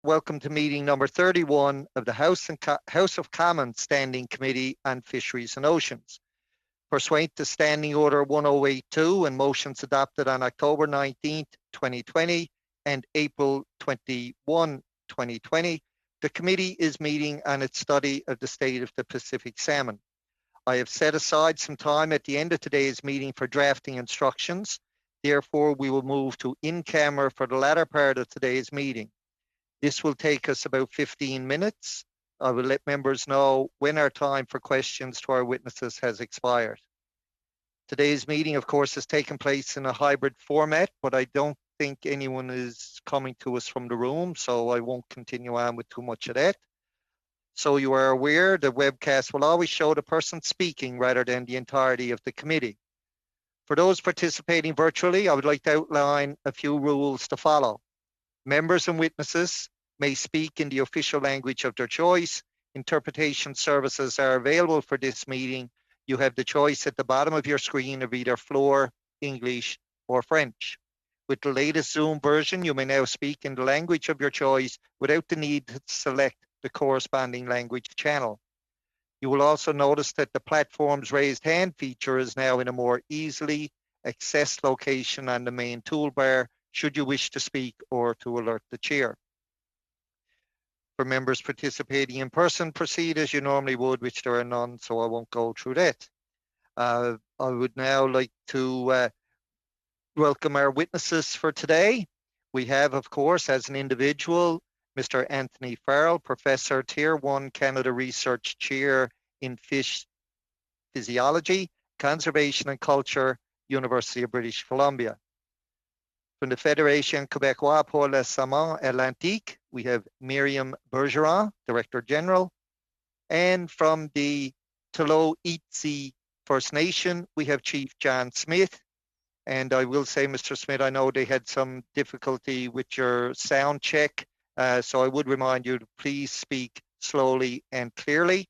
welcome to meeting number 31 of the House of Commons Standing Committee on Fisheries and Oceans. Pursuant to Standing Order 1082 and motions adopted on October 19, 2020 and April 21, 2020, the committee is meeting on its study of the state of the Pacific salmon. I have set aside some time at the end of today's meeting for drafting instructions. Therefore, we will move to in-camera for the latter part of today's meeting. This will take us about 15 minutes. I will let members know when our time for questions to our witnesses has expired. Today's meeting, of course, has taken place in a hybrid format, but I don't think anyone is coming to us from the room, so I won't continue on with too much of that. So you are aware the webcast will always show the person speaking rather than the entirety of the committee. For those participating virtually, I would like to outline a few rules to follow. Members and witnesses may speak in the official language of their choice. Interpretation services are available for this meeting. You have the choice at the bottom of your screen of either Floor, English, or French. With the latest Zoom version, you may now speak in the language of your choice without the need to select the corresponding language channel. You will also notice that the platform's raised hand feature is now in a more easily accessed location on the main toolbar, should you wish to speak or to alert the chair. For members participating in person, proceed as you normally would, which there are none, so I won't go through that. I would now like to welcome our witnesses for today. We have, of course, as an individual, Mr. Anthony Farrell, Professor, Tier 1 Canada Research Chair in Fish Physiology, Conservation and Culture, University of British Columbia. From the Fédération Québécoise pour le Saumon Atlantique, we have Myriam Bergeron, Director General. And from the Tolo-Itzi First Nation, we have Chief John Smith. And I will say, Mr. Smith, I know they had some difficulty with your sound check. So I would remind you to please speak slowly and clearly.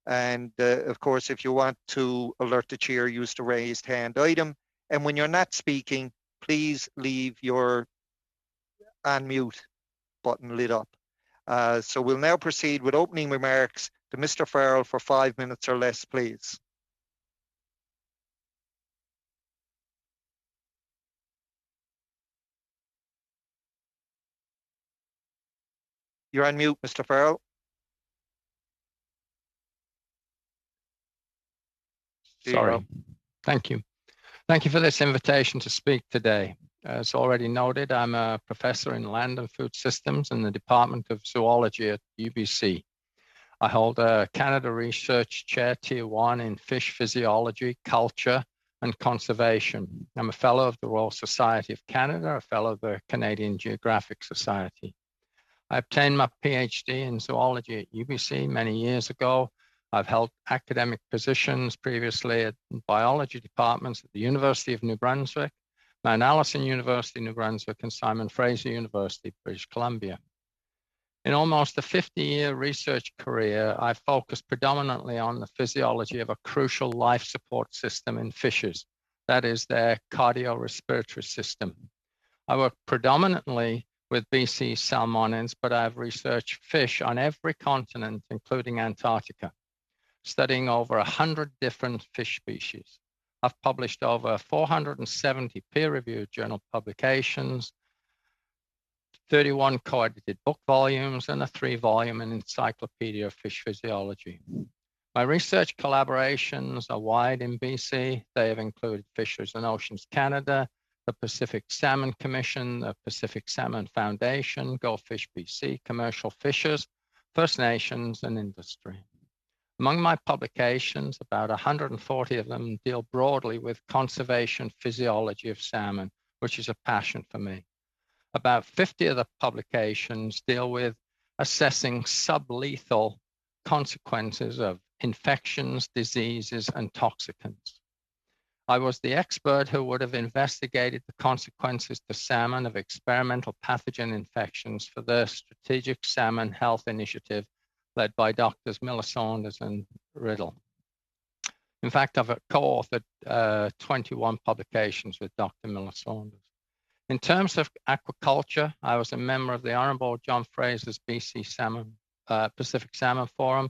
And of course, if you want to alert the chair, use the raised hand item. And when you're not speaking, please leave your unmute button lit up. So we'll now proceed with opening remarks to Mr. Farrell for 5 minutes or less, please. You're on mute, Mr. Farrell. Sorry. Thank you. Thank you for this invitation to speak today. As already noted, I'm a professor in land and food systems in the Department of Zoology at UBC. I hold a Canada Research Chair Tier 1 in Fish Physiology, Culture, and Conservation. I'm a Fellow of the Royal Society of Canada, a Fellow of the Canadian Geographic Society. I obtained my PhD in zoology at UBC many years ago. I've held academic positions previously at biology departments at the University of New Brunswick, Mount Allison University, New Brunswick, and Simon Fraser University, British Columbia. In almost a 50-year research career, I focused predominantly on the physiology of a crucial life support system in fishes, that is their cardiorespiratory system. I work predominantly with BC salmonids, but I've researched fish on every continent, including Antarctica, studying over 100 different fish species. I've published over 470 peer-reviewed journal publications, 31 co-edited book volumes, and a 3-volume encyclopedia of fish physiology. My research collaborations are wide in BC. They have included Fisheries and Oceans Canada, the Pacific Salmon Commission, the Pacific Salmon Foundation, Go Fish BC, commercial fishers, First Nations, and industry. Among my publications, about 140 of them deal broadly with conservation physiology of salmon, which is a passion for me. About 50 of the publications deal with assessing sublethal consequences of infections, diseases, and toxicants. I was the expert who would have investigated the consequences to salmon of experimental pathogen infections for the Strategic Salmon Health Initiative led by Drs. Miller Saunders and Riddle. In fact, I've co-authored 21 publications with Dr. Miller Saunders. In terms of aquaculture, I was a member of the Honourable John Fraser's BC Pacific Salmon Forum,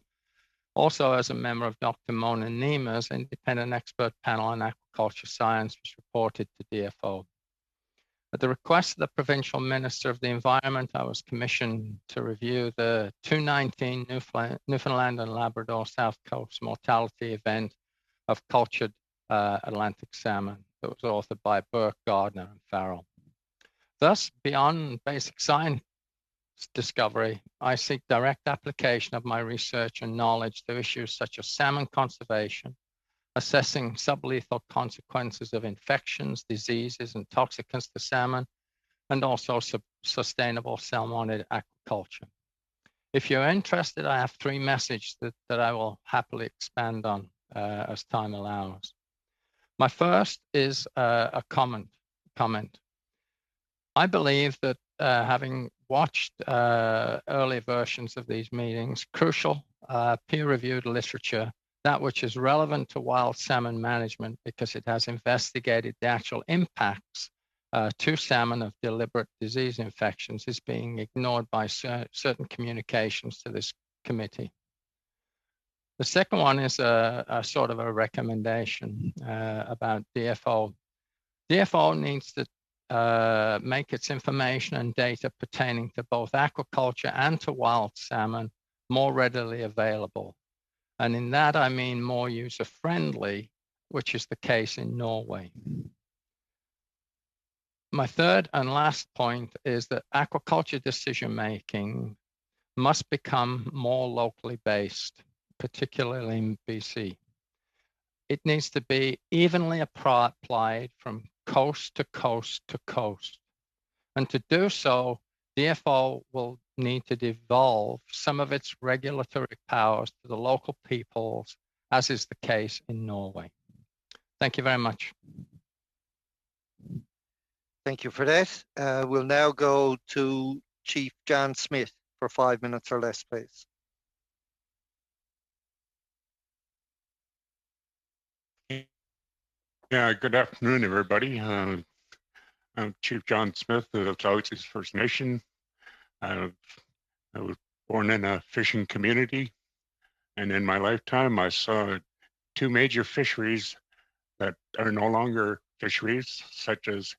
also as a member of Dr. Mona Nema's independent expert panel on aquaculture science, which reported to DFO. At the request of the Provincial Minister of the Environment, I was commissioned to review the 2019 Newfoundland and Labrador South Coast mortality event of cultured Atlantic salmon that was authored by Burke, Gardner, and Farrell. Thus, beyond basic science discovery, I seek direct application of my research and knowledge to issues such as salmon conservation, assessing sublethal consequences of infections, diseases, and toxicants to salmon, and also sustainable salmonid aquaculture. If you're interested, I have 3 messages that I will happily expand on as time allows. My first is a comment. I believe that having watched early versions of these meetings, crucial peer-reviewed literature, that which is relevant to wild salmon management because it has investigated the actual impacts to salmon of deliberate disease infections, is being ignored by certain communications to this committee. The second one is a sort of a recommendation about DFO. DFO needs to make its information and data pertaining to both aquaculture and to wild salmon more readily available. And in that, I mean more user-friendly, which is the case in Norway. My third and last point is that aquaculture decision-making must become more locally based, particularly in BC. It needs to be evenly applied from coast to coast to coast. And to do so, DFO will need to devolve some of its regulatory powers to the local peoples, as is the case in Norway. Thank you very much. Thank you for that. We'll now go to Chief John Smith for 5 minutes or less, please. Yeah, good afternoon, everybody. I'm Chief John Smith of the Southeast First Nation. I was born in a fishing community, and in my lifetime, I saw 2 major fisheries that are no longer fisheries, such as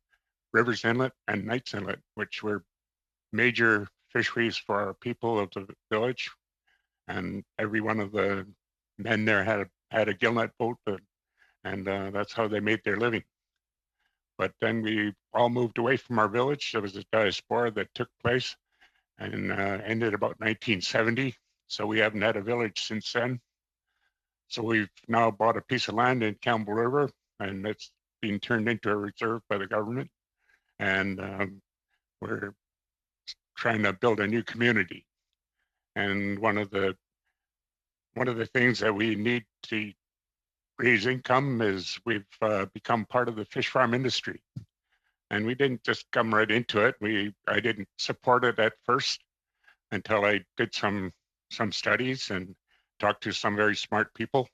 Rivers Inlet and Knights Inlet, which were major fisheries for our people of the village. And every one of the men there had a gillnet boat, and that's how they made their living. But then we all moved away from our village. There was a diaspora that took place and ended about 1970. So we haven't had a village since then. So we've now bought a piece of land in Campbell River, and it's being turned into a reserve by the government. And we're trying to build a new community. And one of the things that we need to raise income is we've become part of the fish farm industry. And we didn't just come right into it. I didn't support it at first until I did some studies and talked to some very smart people.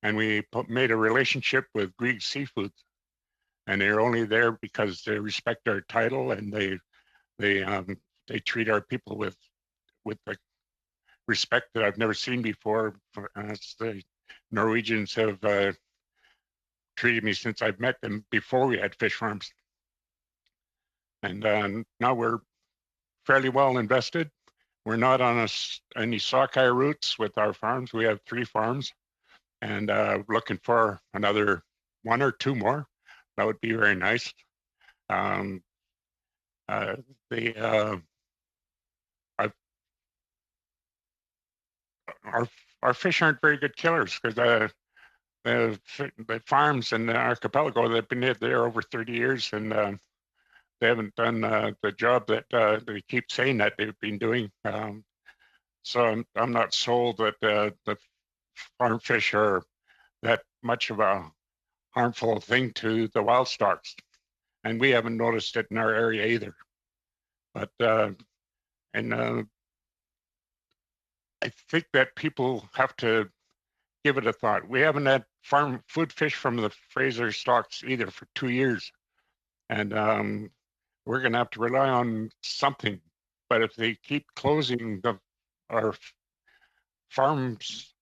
And we made a relationship with Grieg Seafoods. And they're only there because they respect our title, and they treat our people with the respect that I've never seen before, as the Norwegians have treated me since I've met them before we had fish farms. And now we're fairly well invested. We're not on any sockeye routes with our farms. We have 3 farms, and looking for another 1 or 2 more. That would be very nice. Our fish aren't very good killers because the farms in the archipelago, they've been there over 30 years, and they haven't done the job that they keep saying that they've been doing. So I'm not sold that the farm fish are that much of a harmful thing to the wild stocks. And we haven't noticed it in our area either. But I think that people have to give it a thought. We haven't had farm food fish from the Fraser stocks either for 2 years. And we're going to have to rely on something. But if they keep closing our farms,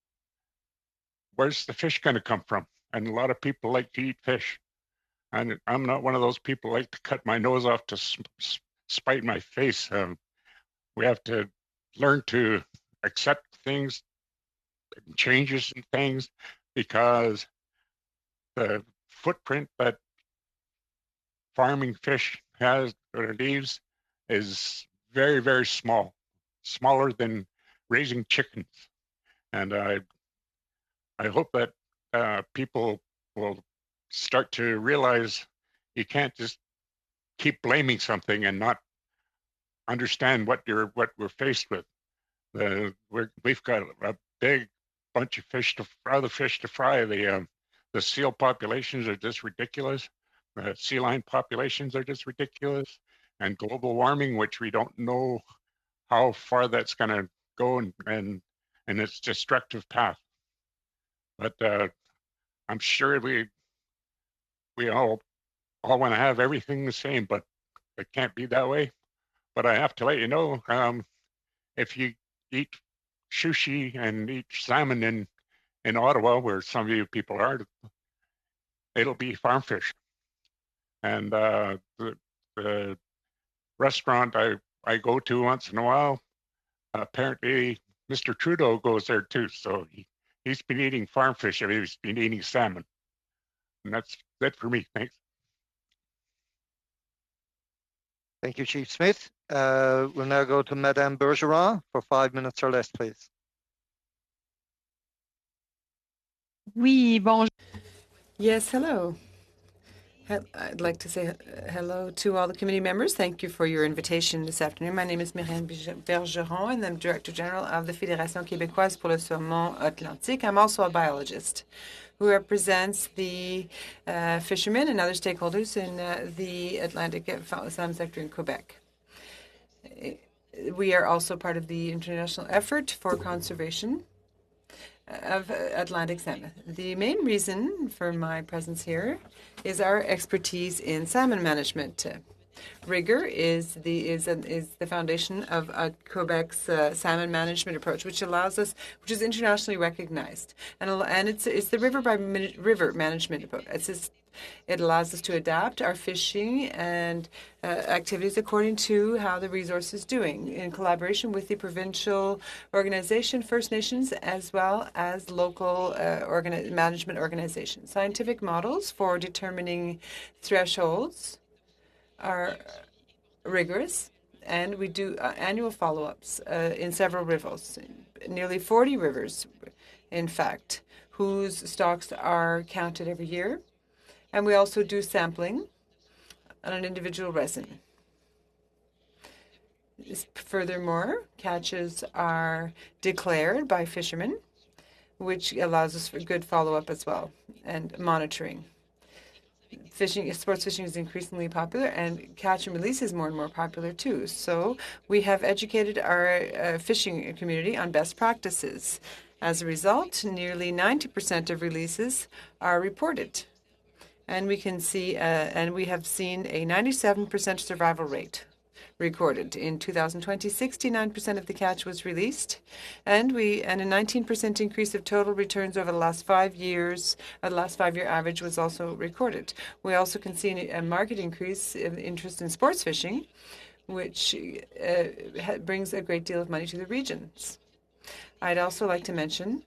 where's the fish going to come from? And a lot of people like to eat fish. And I'm not one of those people who like to cut my nose off to spite my face. We have to learn to accept things, changes in things, because the footprint that farming fish has or leaves is very, very small, smaller than raising chickens. And I hope that people will start to realize you can't just keep blaming something and not understand what we're faced with. We've got a big bunch of other fish to fry. The seal populations are just ridiculous. The sea lion populations are just ridiculous. And global warming, which we don't know how far that's going to go and its destructive path. But I'm sure we all want to have everything the same, but it can't be that way. But I have to let you know, if you eat sushi and eat salmon in Ottawa, where some of you people are, it'll be farm fish. And the restaurant I go to once in a while, apparently Mr. Trudeau goes there too. So he's been eating farm fish and he's been eating salmon. And that's it for me. Thanks. Thank you, Chief Smith. We'll now go to Madame Bergeron for 5 minutes or less, please. Oui, bonjour. Yes, hello. I'd like to say hello to all the committee members. Thank you for your invitation this afternoon. My name is Myriam Bergeron, and I'm Director General of the Fédération Québécoise pour le Saumon Atlantique. I'm also a biologist who represents the fishermen and other stakeholders in the Atlantic salmon sector in Quebec. We are also part of the international effort for conservation of Atlantic salmon. The main reason for my presence here is our expertise in salmon management. Rigor is the foundation of Quebec's salmon management approach, which is internationally recognized, and it's the river management approach. It allows us to adapt our fishing and activities according to how the resource is doing, in collaboration with the provincial organization, First Nations, as well as local management organizations. Scientific models for determining thresholds are rigorous, and we do annual follow-ups in several rivers, nearly 40 rivers, in fact, whose stocks are counted every year. And we also do sampling on an individual resin. Furthermore, catches are declared by fishermen, which allows us for good follow-up as well and monitoring. Sports fishing is increasingly popular, and catch and release is more and more popular too. So we have educated our fishing community on best practices. As a result, nearly 90% of releases are reported. And we can see, and we have seen a 97% survival rate recorded. In 2020, 69% of the catch was released, and a 19% increase of total returns over the last 5 years. The last 5-year average was also recorded. We also can see a market increase in interest in sports fishing, which brings a great deal of money to the regions. I'd also like to mention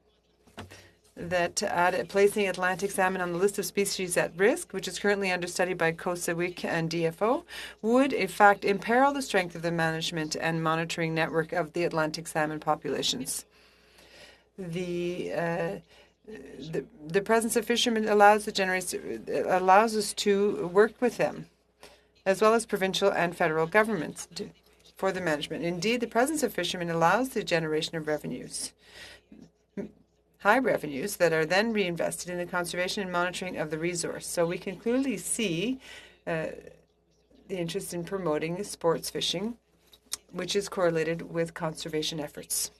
that placing Atlantic salmon on the list of species at risk, which is currently under study by COSAWIC and DFO, would in fact imperil the strength of the management and monitoring network of the Atlantic salmon populations. The presence of fishermen allows us to work with them, as well as provincial and federal governments for the management. Indeed, the presence of fishermen allows the generation of revenues, high revenues that are then reinvested in the conservation and monitoring of the resource. So we can clearly see the interest in promoting sports fishing, which is correlated with conservation efforts.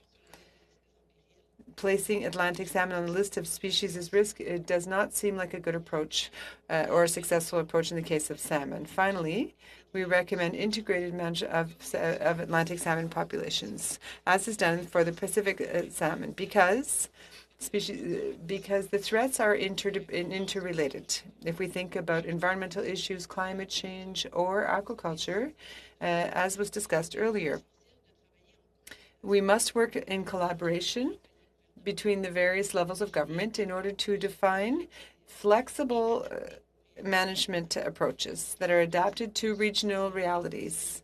placing Atlantic salmon on the list of species as risk, it does not seem like a good approach or a successful approach in the case of salmon. Finally, we recommend integrated management of Atlantic salmon populations, as is done for the Pacific salmon, because the threats are interrelated. If we think about environmental issues, climate change, or aquaculture, as was discussed earlier, we must work in collaboration between the various levels of government in order to define flexible management approaches that are adapted to regional realities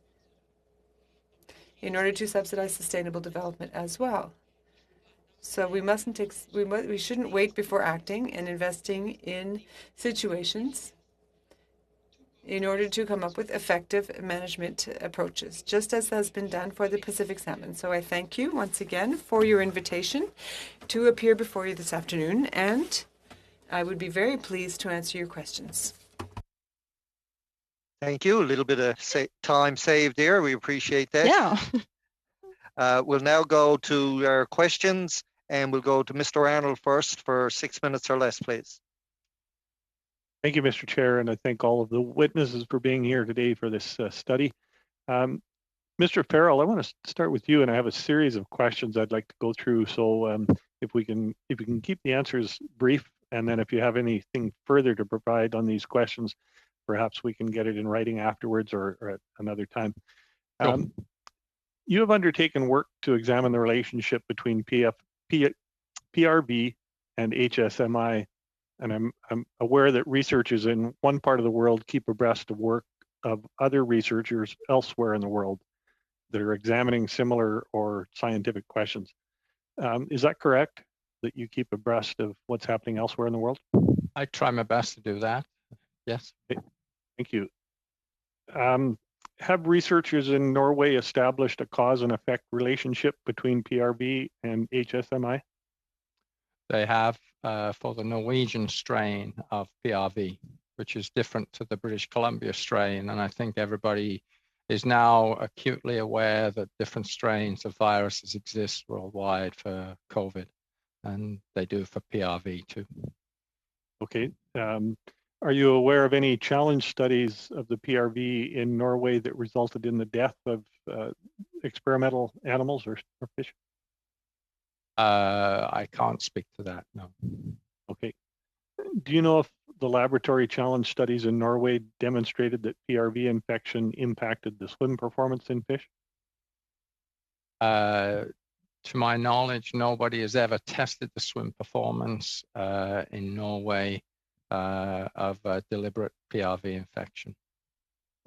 in order to subsidize sustainable development as well. So we shouldn't wait before acting and investing in situations in order to come up with effective management approaches, just as has been done for the Pacific salmon. So I thank you once again for your invitation to appear before you this afternoon, and I would be very pleased to answer your questions. Thank you. A little bit of time saved there. We appreciate that. Yeah. We'll now go to our questions, and we'll go to Mr. Arnold first for 6 minutes or less, please. Thank you, Mr. Chair, and I thank all of the witnesses for being here today for this study. Mr. Farrell, I want to start with you, and I have a series of questions I'd like to go through. So if we can keep the answers brief, and then if you have anything further to provide on these questions, perhaps we can get it in writing afterwards or at another time. Sure. You have undertaken work to examine the relationship between PRV and HSMI. And I'm aware that researchers in one part of the world keep abreast of work of other researchers elsewhere in the world that are examining similar or scientific questions. Is that correct, that you keep abreast of what's happening elsewhere in the world? I try my best to do that, yes. Thank you. Have researchers in Norway established a cause and effect relationship between PRV and HSMI? They have for the Norwegian strain of PRV, which is different to the British Columbia strain. And I think everybody is now acutely aware that different strains of viruses exist worldwide for COVID, and they do for PRV too. Okay. Are you aware of any challenge studies of the PRV in Norway that resulted in the death of experimental animals or fish? I can't speak to that, no. Okay. Do you know if the laboratory challenge studies in Norway demonstrated that PRV infection impacted the swim performance in fish? To my knowledge, nobody has ever tested the swim performance in Norway of deliberate PRV infection.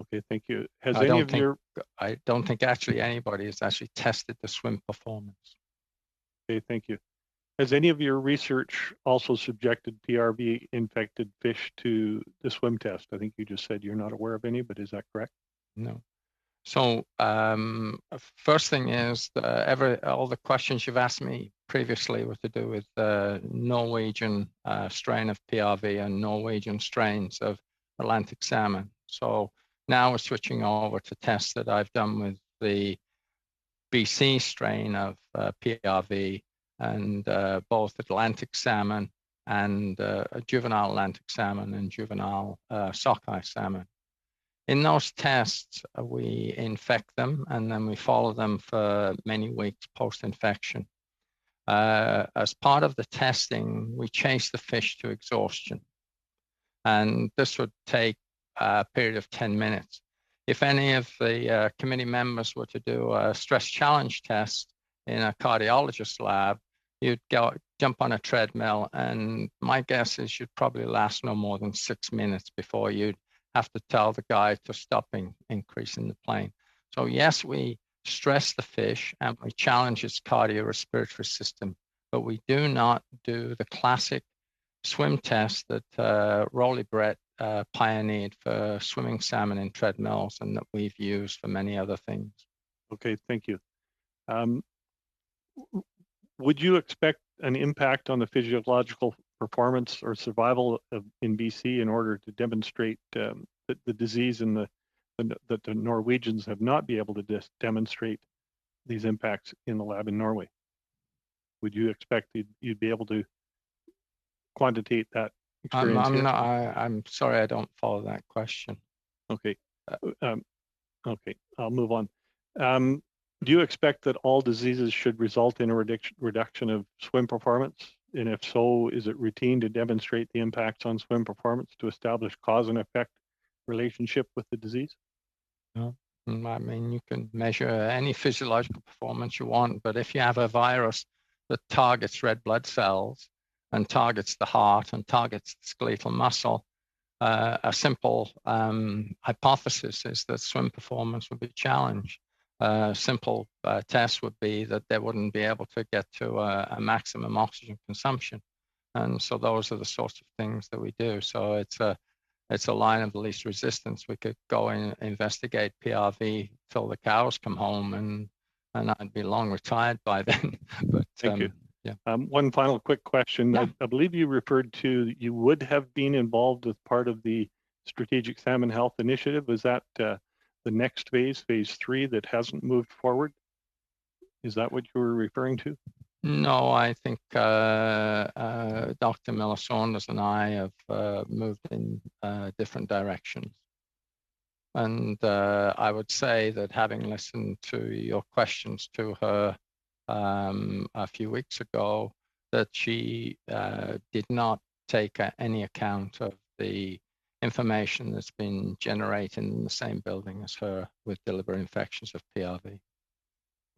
Okay, thank you. I don't think actually anybody has actually tested the swim performance. Okay, thank you. Has any of your research also subjected PRV infected fish to the swim test? I think you just said you're not aware of any, but is that correct? No. So first thing is all the questions you've asked me previously were to do with the Norwegian strain of PRV and Norwegian strains of Atlantic salmon. So now we're switching over to tests that I've done with the BC strain of PRV and both Atlantic salmon and juvenile Atlantic salmon and juvenile sockeye salmon. In those tests, we infect them and then we follow them for many weeks post-infection. As part of the testing, we chase the fish to exhaustion. And this would take a period of 10 minutes. If any of the committee members were to do a stress challenge test in a cardiologist lab, you'd jump on a treadmill, and my guess is you'd probably last no more than 6 minutes before you'd have to tell the guy to stop increasing the plane. So yes, we stress the fish and we challenge its cardiorespiratory system, but we do not do the classic swim test that Rolly Brett pioneered for swimming salmon in treadmills and that we've used for many other things. Okay, thank you. Would you expect an impact on the physiological performance or survival in BC in order to demonstrate that the disease and that the Norwegians have not been able to demonstrate these impacts in the lab in Norway? Would you expect you'd be able to quantitate that experience? I'm sorry, I don't follow that question. Okay. Okay, I'll move on. Do you expect that all diseases should result in a reduction of swim performance? And if so, is it routine to demonstrate the impacts on swim performance to establish cause and effect relationship with the disease? No. I mean, you can measure any physiological performance you want, but if you have a virus that targets red blood cells and targets the heart and targets the skeletal muscle, a simple hypothesis is that swim performance would be challenged. A simple test would be that they wouldn't be able to get to a maximum oxygen consumption. And so those are the sorts of things that we do. So it's a line of least resistance. We could go and investigate PRV till the cows come home, and I'd be long retired by then. But thank you. Yeah. One final quick question. Yeah. I believe you referred to you would have been involved as part of the Strategic Salmon Health Initiative. Is that the next phase 3, that hasn't moved forward? Is that what you were referring to? No, I think Dr. Miller-Saunders and I have moved in different directions. And I would say that having listened to your questions to her a few weeks ago, that she did not take any account of the information that's been generated in the same building as her with deliberate infections of PRV.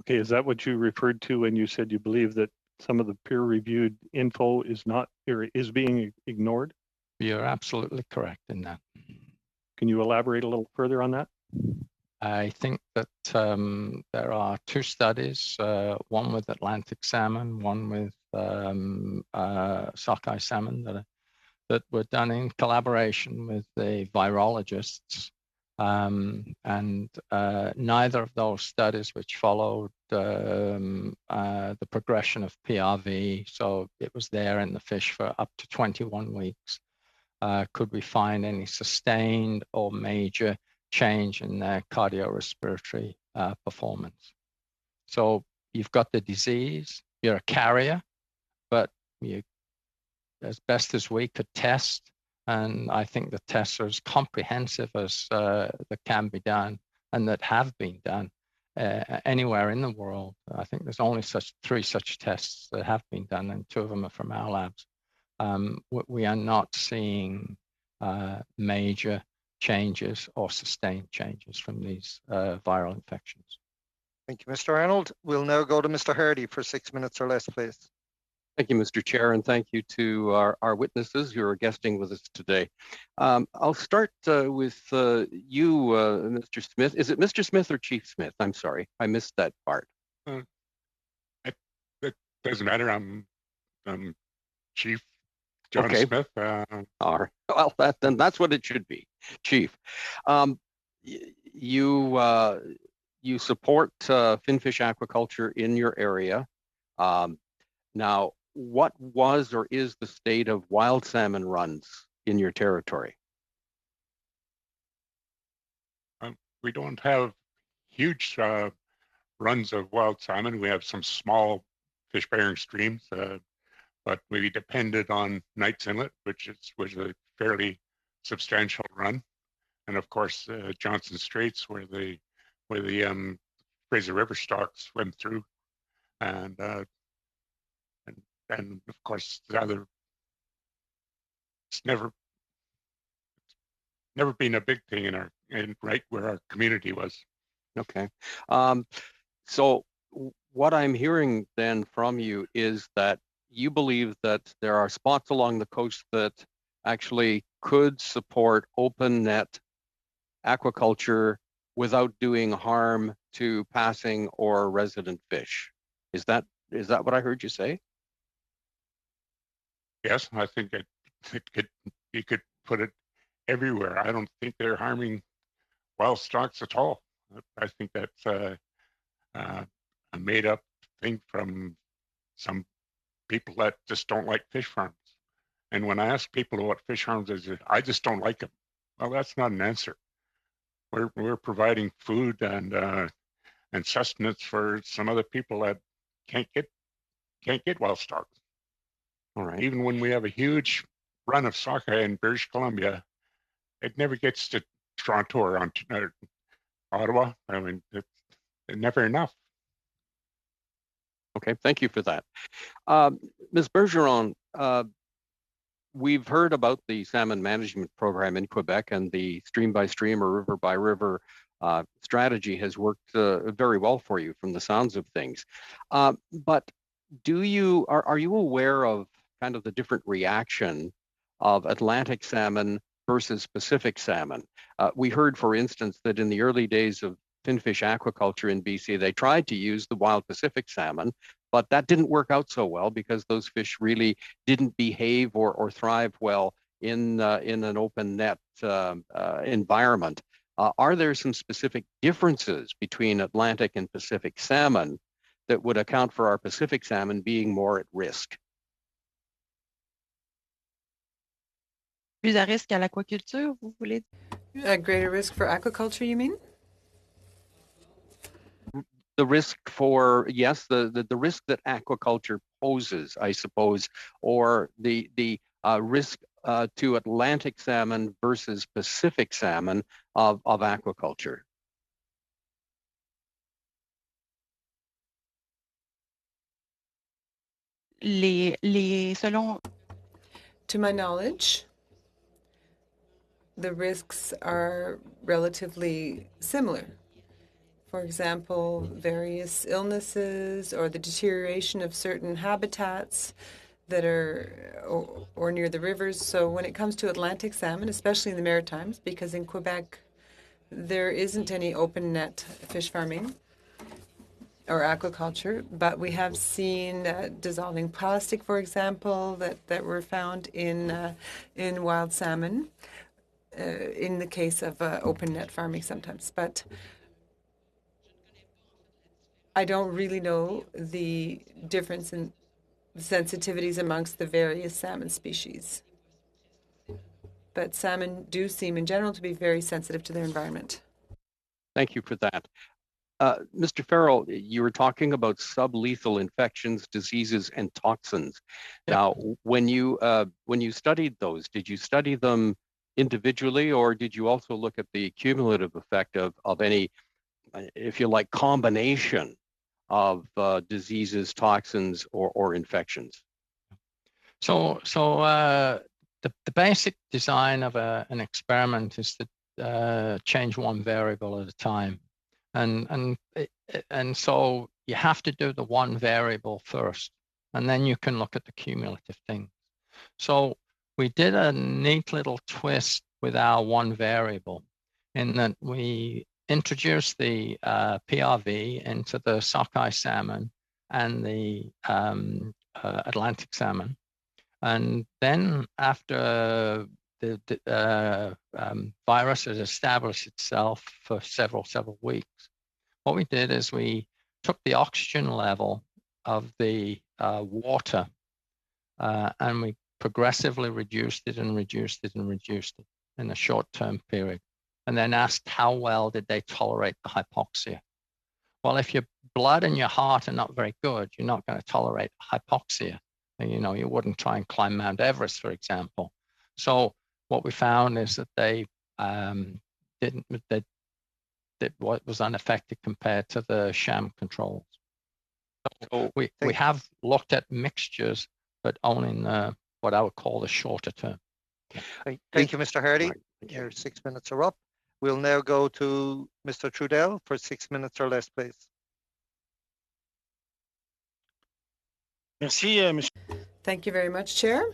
Okay, is that what you referred to when you said you believe that some of the peer-reviewed info is not or is being ignored? You're absolutely correct in that. Can you elaborate a little further on that? I think that there are 2 studies, one with Atlantic salmon, one with sockeye salmon that were done in collaboration with the virologists. And neither of those studies, which followed the progression of PRV, so it was there in the fish for up to 21 weeks, could we find any sustained or major change in their cardiorespiratory performance. So you've got the disease, you're a carrier, but you, as best as we could test, and I think the tests are as comprehensive as that can be done and that have been done anywhere in the world. I think there's only 3 such tests that have been done, and 2 of them are from our labs. We are not seeing major changes or sustained changes from these viral infections. Thank you, Mr. Arnold. We'll now go to Mr. Hardy for 6 minutes or less, please. Thank you, Mr. Chair, and thank you to our witnesses who are guesting with us today. I'll start with you, Mr. Smith. Is it Mr. Smith or Chief Smith? I'm sorry, I missed that part. It doesn't matter. I'm Chief John Smith. All right. Well, then that's what it should be, Chief. You support finfish aquaculture in your area. Now, what was or is the state of wild salmon runs in your territory? We don't have huge runs of wild salmon. We have some small fish-bearing streams, but we depended on Knight's Inlet, which was a fairly substantial run, and of course Johnson Straits, where the Fraser River stock swim through, and of course the other. It's never been a big thing in right where our community was. Okay, so what I'm hearing then from you is that you believe that there are spots along the coast that actually could support open net aquaculture without doing harm to passing or resident fish. Is that what I heard you say? Yes, I think you could put it everywhere. I don't think they're harming wild stocks at all. I think that's a made up thing from some people that just don't like fish farms. And when I ask people what fish farms is, I just don't like them. Well, that's not an answer. We're providing food and sustenance for some other people that can't get can't get well stocked. All right. Even when we have a huge run of sockeye in British Columbia, it never gets to Toronto or Ottawa. I mean, it's never enough. Okay, thank you for that. Ms. Bergeron, we've heard about the salmon management program in Quebec, and the stream by stream or river by river strategy has worked very well for you from the sounds of things. But are you aware of kind of the different reaction of Atlantic salmon versus Pacific salmon? We heard, for instance, that in the early days of finfish aquaculture in BC, they tried to use the wild Pacific salmon, but that didn't work out so well because those fish really didn't behave or thrive well in an open net environment. Are there some specific differences between Atlantic and Pacific salmon that would account for our Pacific salmon being more at risk? Plus à risque à l'aquaculture, vous voulez? A greater risk for aquaculture, you mean? The risk for, yes, the risk that aquaculture poses, I suppose, or the risk to Atlantic salmon versus Pacific salmon of aquaculture. Selon... To my knowledge, the risks are relatively similar. For example, various illnesses or the deterioration of certain habitats that are or near the rivers. So when it comes to Atlantic salmon, especially in the Maritimes, because in Quebec there isn't any open net fish farming or aquaculture, but we have seen dissolving plastic, for example, that were found in wild salmon in the case of open net farming sometimes. But I don't really know the difference in sensitivities amongst the various salmon species. But salmon do seem in general to be very sensitive to their environment. Thank you for that. Mr. Farrell, you were talking about sublethal infections, diseases, and toxins. Yep. Now, when you studied those, did you study them individually, or did you also look at the cumulative effect of any, if you like, combination of diseases, toxins, or infections? So the basic design of an experiment is to change one variable at a time. And so you have to do the one variable first, and then you can look at the cumulative things. So we did a neat little twist with our one variable in that we introduced the PRV into the sockeye salmon and the Atlantic salmon. And then after the virus has established itself for several weeks, what we did is we took the oxygen level of the water and we progressively reduced it in a short-term period, and then asked how well did they tolerate the hypoxia. Well, if your blood and your heart are not very good, you're not going to tolerate hypoxia. You wouldn't try and climb Mount Everest, for example. So what we found is that they what was unaffected compared to the sham controls. So we have looked at mixtures, but only in what I would call the shorter term. Thank you, Mr. Hardy. Your 6 minutes are up. We'll now go to Mr. Trudel for 6 minutes or less, please. Thank you very much, Chair.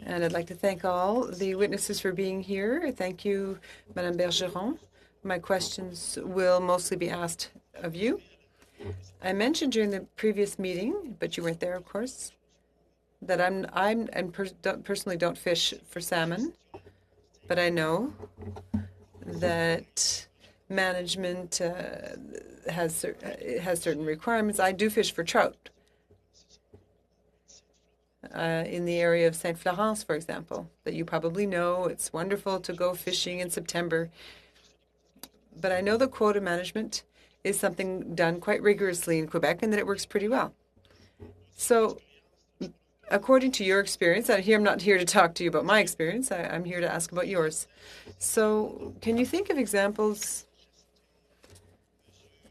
And I'd like to thank all the witnesses for being here. Thank you, Madame Bergeron. My questions will mostly be asked of you. I mentioned during the previous meeting, but you weren't there, of course, that personally don't fish for salmon, but I know that management has certain requirements. I do fish for trout. In the area of St. Florence, for example, that you probably know. It's wonderful to go fishing in September. But I know the quota management is something done quite rigorously in Quebec and that it works pretty well. So according to your experience, I'm not here to talk to you about my experience. I'm here to ask about yours. So can you think of examples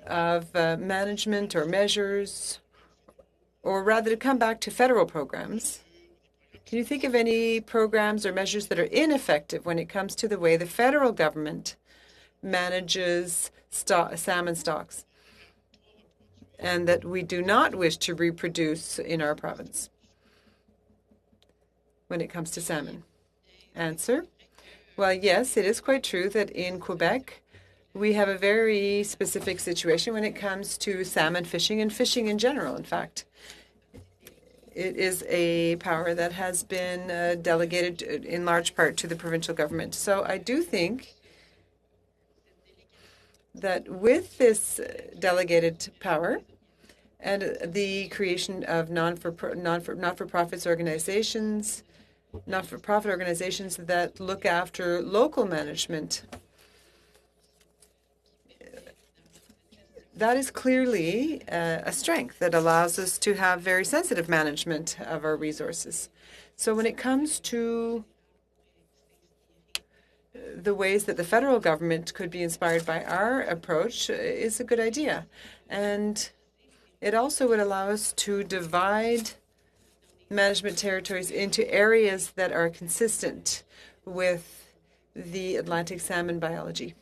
of management or measures, or rather to come back to federal programs? Can you think of any programs or measures that are ineffective when it comes to the way the federal government manages salmon stocks and that we do not wish to reproduce in our province when it comes to salmon? Answer. Well, yes, it is quite true that in Quebec, we have a very specific situation when it comes to salmon fishing and fishing in general, in fact. It is a power that has been delegated in large part to the provincial government. So I do think that with this delegated power and the creation of not-for-profit organizations that look after local management, that is clearly a strength that allows us to have very sensitive management of our resources. So when it comes to the ways that the federal government could be inspired by our approach is a good idea. And it also would allow us to divide management territories into areas that are consistent with the Atlantic salmon biology.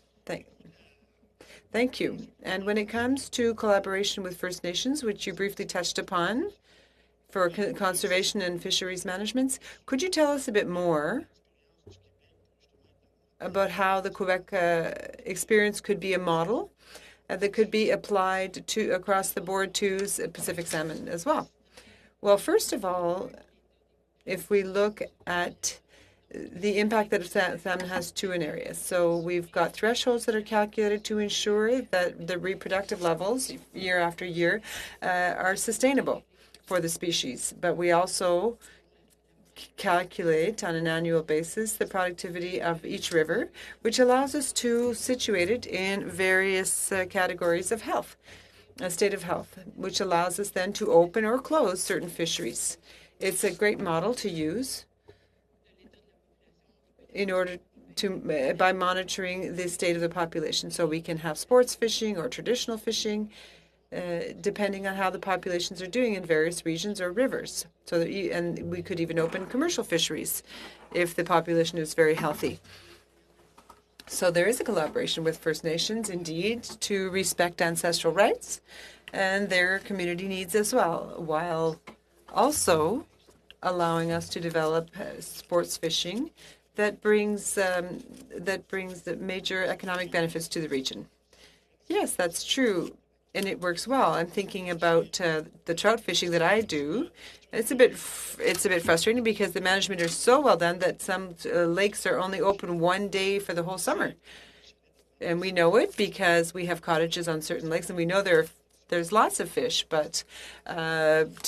Thank you. And when it comes to collaboration with First Nations, which you briefly touched upon for conservation and fisheries management, could you tell us a bit more about how the Quebec experience could be a model that could be applied to across the board to Pacific salmon as well? Well, first of all, if we look at the impact that salmon has to an area. So we've got thresholds that are calculated to ensure that the reproductive levels year after year are sustainable for the species. But we also calculate on an annual basis the productivity of each river, which allows us to situate it in various categories of health, a state of health, which allows us then to open or close certain fisheries. It's a great model to use in order to, by monitoring the state of the population. So we can have sports fishing or traditional fishing, depending on how the populations are doing in various regions or rivers. So that and we could even open commercial fisheries if the population is very healthy. So there is a collaboration with First Nations, indeed, to respect ancestral rights and their community needs as well, while also allowing us to develop sports fishing that brings the major economic benefits to the region. Yes, that's true, and it works well. I'm thinking about the trout fishing that I do. It's a bit frustrating because the management is so well done that some lakes are only open one day for the whole summer, and we know it because we have cottages on certain lakes, and we know there's lots of fish, but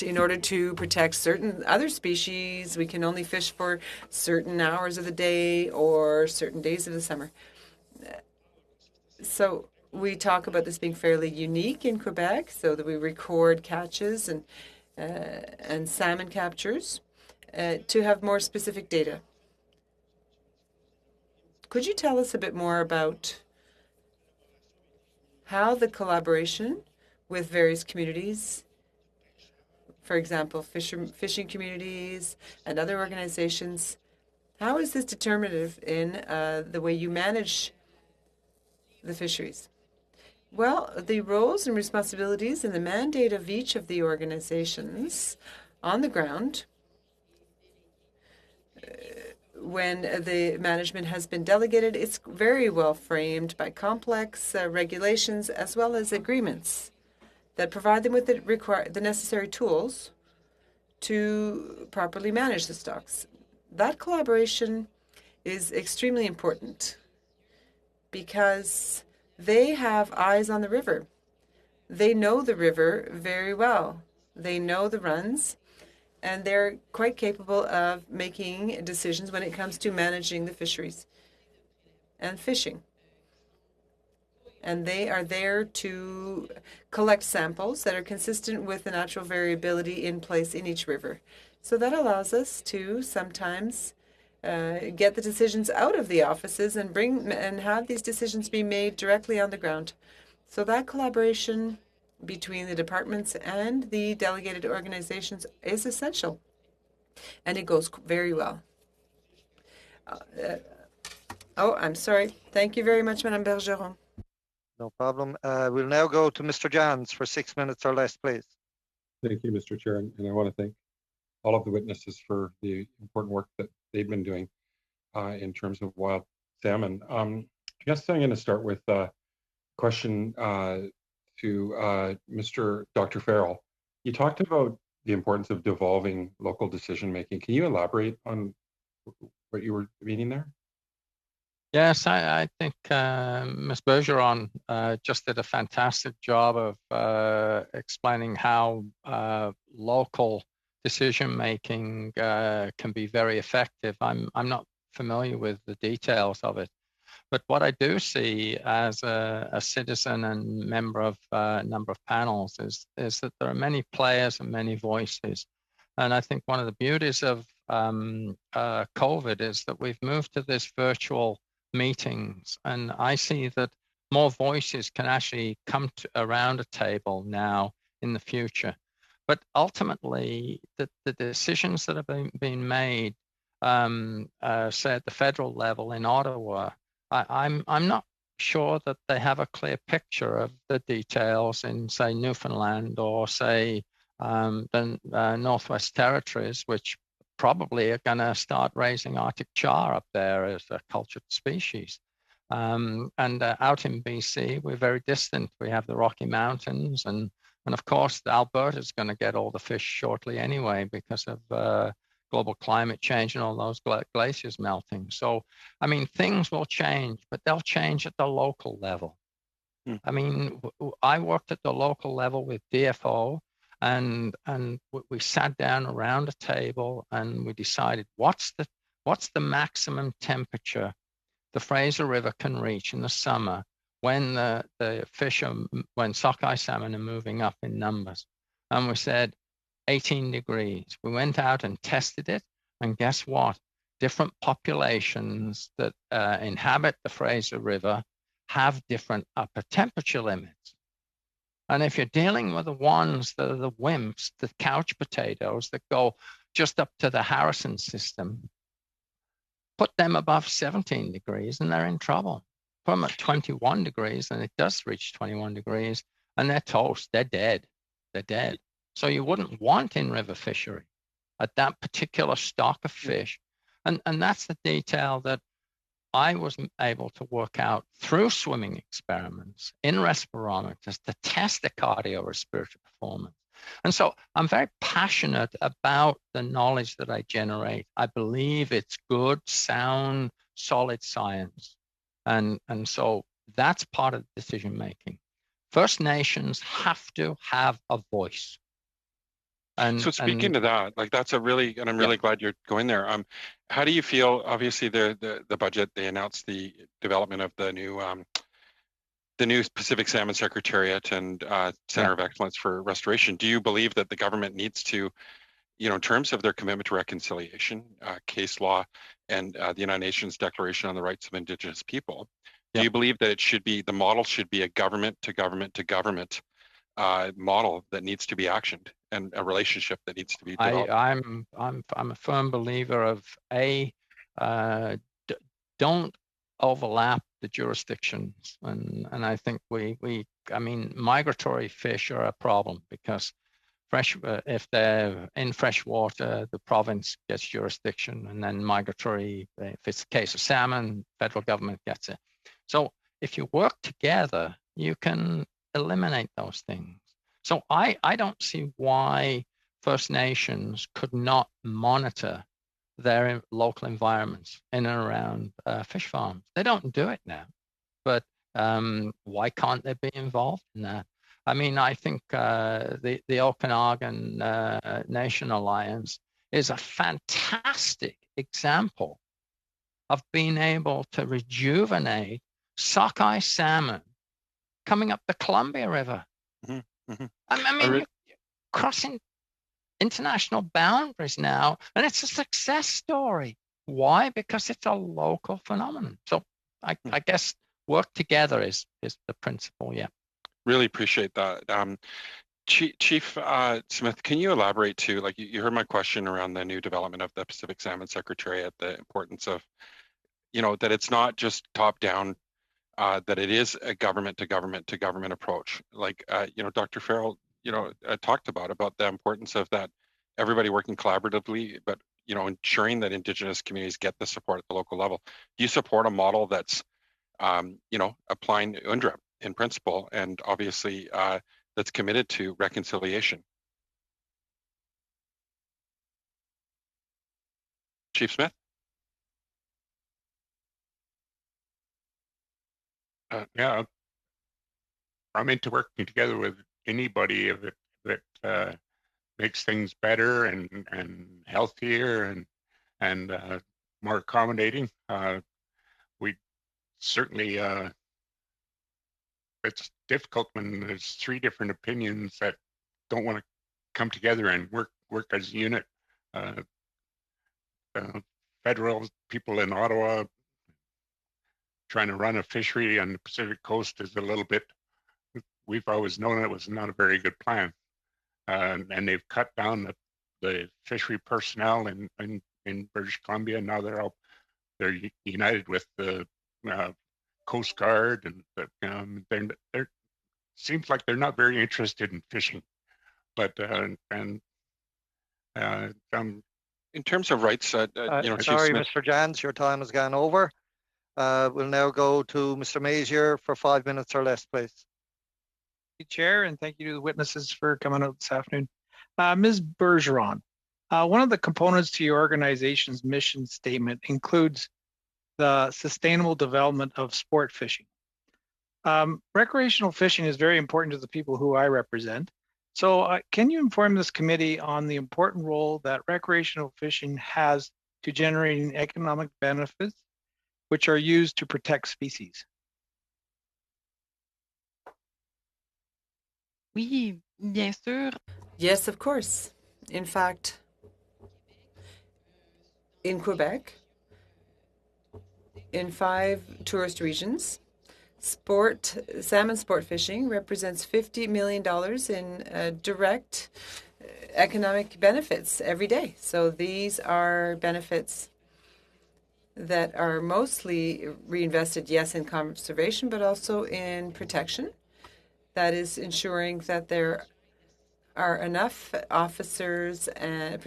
in order to protect certain other species, we can only fish for certain hours of the day or certain days of the summer. So we talk about this being fairly unique in Quebec, so that we record catches and salmon captures to have more specific data. Could you tell us a bit more about how the collaboration with various communities, for example, fishing communities and other organizations, how is this determinative in the way you manage the fisheries? Well, the roles and responsibilities and the mandate of each of the organizations on the ground, when the management has been delegated, it's very well framed by complex regulations as well as agreements that provide them with the necessary tools to properly manage the stocks. That collaboration is extremely important because they have eyes on the river. They know the river very well. They know the runs, and they're quite capable of making decisions when it comes to managing the fisheries and fishing. and they are there to collect samples that are consistent with the natural variability in place in each river. So that allows us to sometimes get the decisions out of the offices and have these decisions be made directly on the ground. So that collaboration between the departments and the delegated organizations is essential, and it goes very well. I'm sorry. Thank you very much, Madame Bergeron. No problem. We'll now go to Mr. Johns for 6 minutes or less, please. Thank you, Mr. Chair, and I want to thank all of the witnesses for the important work that they've been doing in terms of wild salmon. I guess I'm going to start with a question to Dr. Farrell. You talked about the importance of devolving local decision making. Can you elaborate on what you were meaning there? Yes, I think Ms. Bergeron just did a fantastic job of explaining how local decision making can be very effective. I'm not familiar with the details of it, but what I do see as a citizen and member of a number of panels is that there are many players and many voices. And I think one of the beauties of COVID is that we've moved to this virtual meetings, and I see that more voices can actually come around a table now in the future. But ultimately, the decisions that have been made, say at the federal level in Ottawa, I'm not sure that they have a clear picture of the details in, say, Newfoundland or, say, the Northwest Territories, which probably are going to start raising Arctic char up there as a cultured species. And out in BC, we're very distant. We have the Rocky Mountains, and of course, Alberta is going to get all the fish shortly anyway because of global climate change and all those glaciers melting. So, I mean, things will change, but they'll change at the local level. I mean, I worked at the local level with DFO, and we sat down around a table and we decided what's the maximum temperature the Fraser River can reach in the summer when when sockeye salmon are moving up in numbers. And we said 18 degrees. We went out and tested it, and guess what? Different populations that inhabit the Fraser River have different upper temperature limits. And if you're dealing with the ones that are the wimps, the couch potatoes that go just up to the Harrison system, put them above 17 degrees and they're in trouble. Put them at 21 degrees and it does reach 21 degrees and they're toast, they're dead, they're dead. So you wouldn't want in river fishery at that particular stock of fish. And that's the detail that I was able to work out through swimming experiments in respirometers to test the cardiorespiratory performance. And so I'm very passionate about the knowledge that I generate. I believe it's good, sound, solid science. And so that's part of the decision making. First Nations have to have a voice. So speaking to that, like that's a really, and I'm really glad you're going there. How do you feel? Obviously, the budget, they announced the development of the new Pacific Salmon Secretariat and Center of Excellence for Restoration. Do you believe that the government needs to, in terms of their commitment to reconciliation, case law, and the United Nations Declaration on the Rights of Indigenous People, do you believe that the model should be a government to government to government model that needs to be actioned and a relationship that needs to be developed? I'm a firm believer of don't overlap the jurisdictions, and I think I mean migratory fish are a problem because if they're in fresh water, the province gets jurisdiction, and then migratory, if it's a case of salmon, federal government gets it. So if you work together, you can eliminate those things. So I don't see why First Nations could not monitor their local environments in and around fish farms. They don't do it now, but why can't they be involved in that? I mean, I think the Okanagan Nation Alliance is a fantastic example of being able to rejuvenate sockeye salmon coming up the Columbia River. Mm-hmm. Mm-hmm. I mean, you're crossing international boundaries now, and it's a success story. Why? Because it's a local phenomenon. So I guess work together is the principle. Yeah. Really appreciate that. Chief Smith, can you elaborate too? Like you heard my question around the new development of the Pacific Salmon Secretariat, the importance of, that it's not just top down, that it is a government to government to government approach. Like, Dr. Farrell, talked about the importance of that, everybody working collaboratively, but, ensuring that Indigenous communities get the support at the local level. Do you support a model that's, applying UNDRIP in principle and obviously that's committed to reconciliation? Chief Smith? Yeah, I'm into working together with anybody that makes things better and healthier and more accommodating. We certainly, it's difficult when there's three different opinions that don't want to come together and work as a unit. Federal people in Ottawa trying to run a fishery on the Pacific coast is a little bit, we've always known it was not a very good plan. And they've cut down the fishery personnel in British Columbia. Now they're united with the Coast Guard, and they're seems like they're not very interested in fishing. But in terms of rights, sorry, Mr. Jans, your time has gone over. We'll now go to Mr. Mazier for 5 minutes or less, please. Thank you, Chair, and thank you to the witnesses for coming out this afternoon. Ms. Bergeron, one of the components to your organization's mission statement includes the sustainable development of sport fishing. Recreational fishing is very important to the people who I represent. So can you inform this committee on the important role that recreational fishing has to generating economic benefits, which are used to protect species? Oui, bien sûr. Yes, of course. In fact, in Quebec, in 5 tourist regions, salmon sport fishing represents $50 million in direct economic benefits every day. So these are benefits that are mostly reinvested, yes, in conservation, but also in protection. That is ensuring that there are enough officers and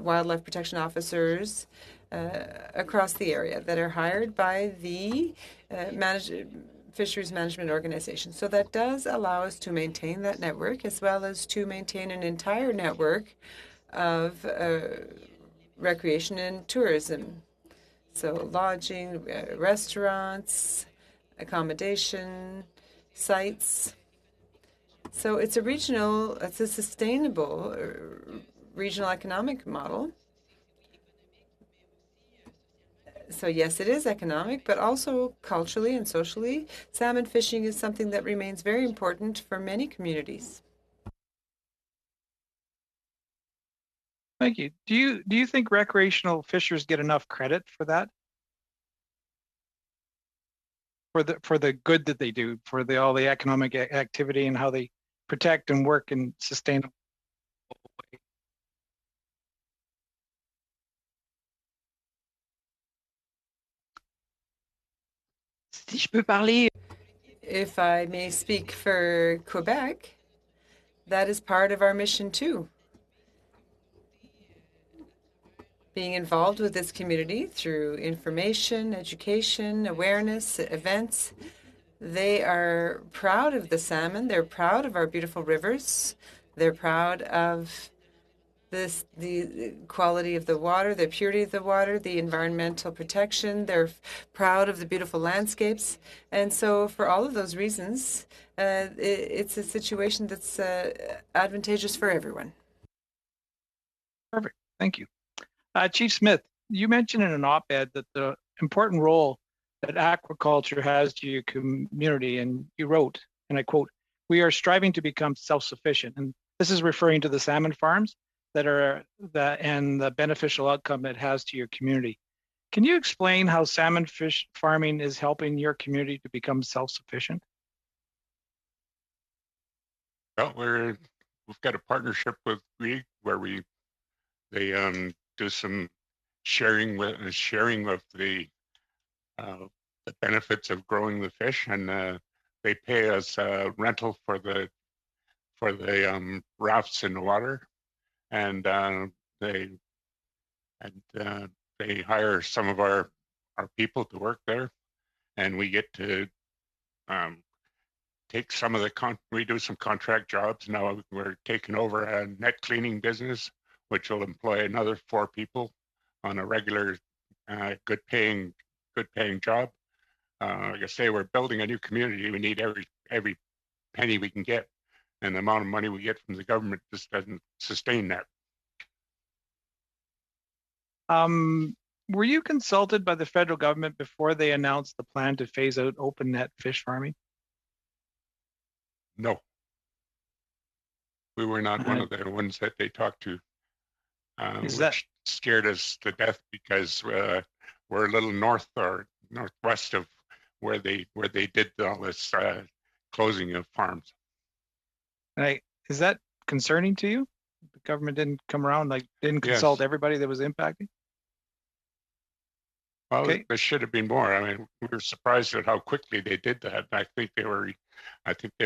wildlife protection officers across the area that are hired by the fisheries management organization. So that does allow us to maintain that network, as well as to maintain an entire network of recreation and tourism. So lodging, restaurants, accommodation, sites. So it's a sustainable regional economic model. So yes, it is economic, but also culturally and socially, salmon fishing is something that remains very important for many communities. Thank you. Do you think recreational fishers get enough credit for that? For the good that they do, for all the economic activity and how they protect and work in sustainable way? Si je peux parler. If I may speak for Quebec, that is part of our mission too. Being involved with this community through information, education, awareness, events. They are proud of the salmon. They're proud of our beautiful rivers. They're proud of the quality of the water, the purity of the water, the environmental protection. They're proud of the beautiful landscapes. And so for all of those reasons, it's a situation that's advantageous for everyone. Perfect. Thank you. Chief Smith, you mentioned in an op-ed that the important role that aquaculture has to your community, and you wrote, and I quote, "We are striving to become self-sufficient." And this is referring to the salmon farms and the beneficial outcome it has to your community. Can you explain how salmon fish farming is helping your community to become self-sufficient? Well, we've got a partnership with Grieg where they do some sharing of the benefits of growing the fish, and they pay us rental for the rafts in the water, and they they hire some of our people to work there, and we get to take some of we do some contract jobs. Now we're taking over a net cleaning business, which will employ another 4 people on a regular, good paying job. Like I say, we're building a new community. We need every penny we can get, and the amount of money we get from the government just doesn't sustain that. Were you consulted by the federal government before they announced the plan to phase out open net fish farming? No. We were not one of the ones that they talked to, which scared us to death because we're a little north or northwest of where they did all this closing of farms. Is that concerning to you? The government didn't come around, didn't consult everybody that was impacted? Well, okay. There should have been more. I mean, we were surprised at how quickly they did that. I think they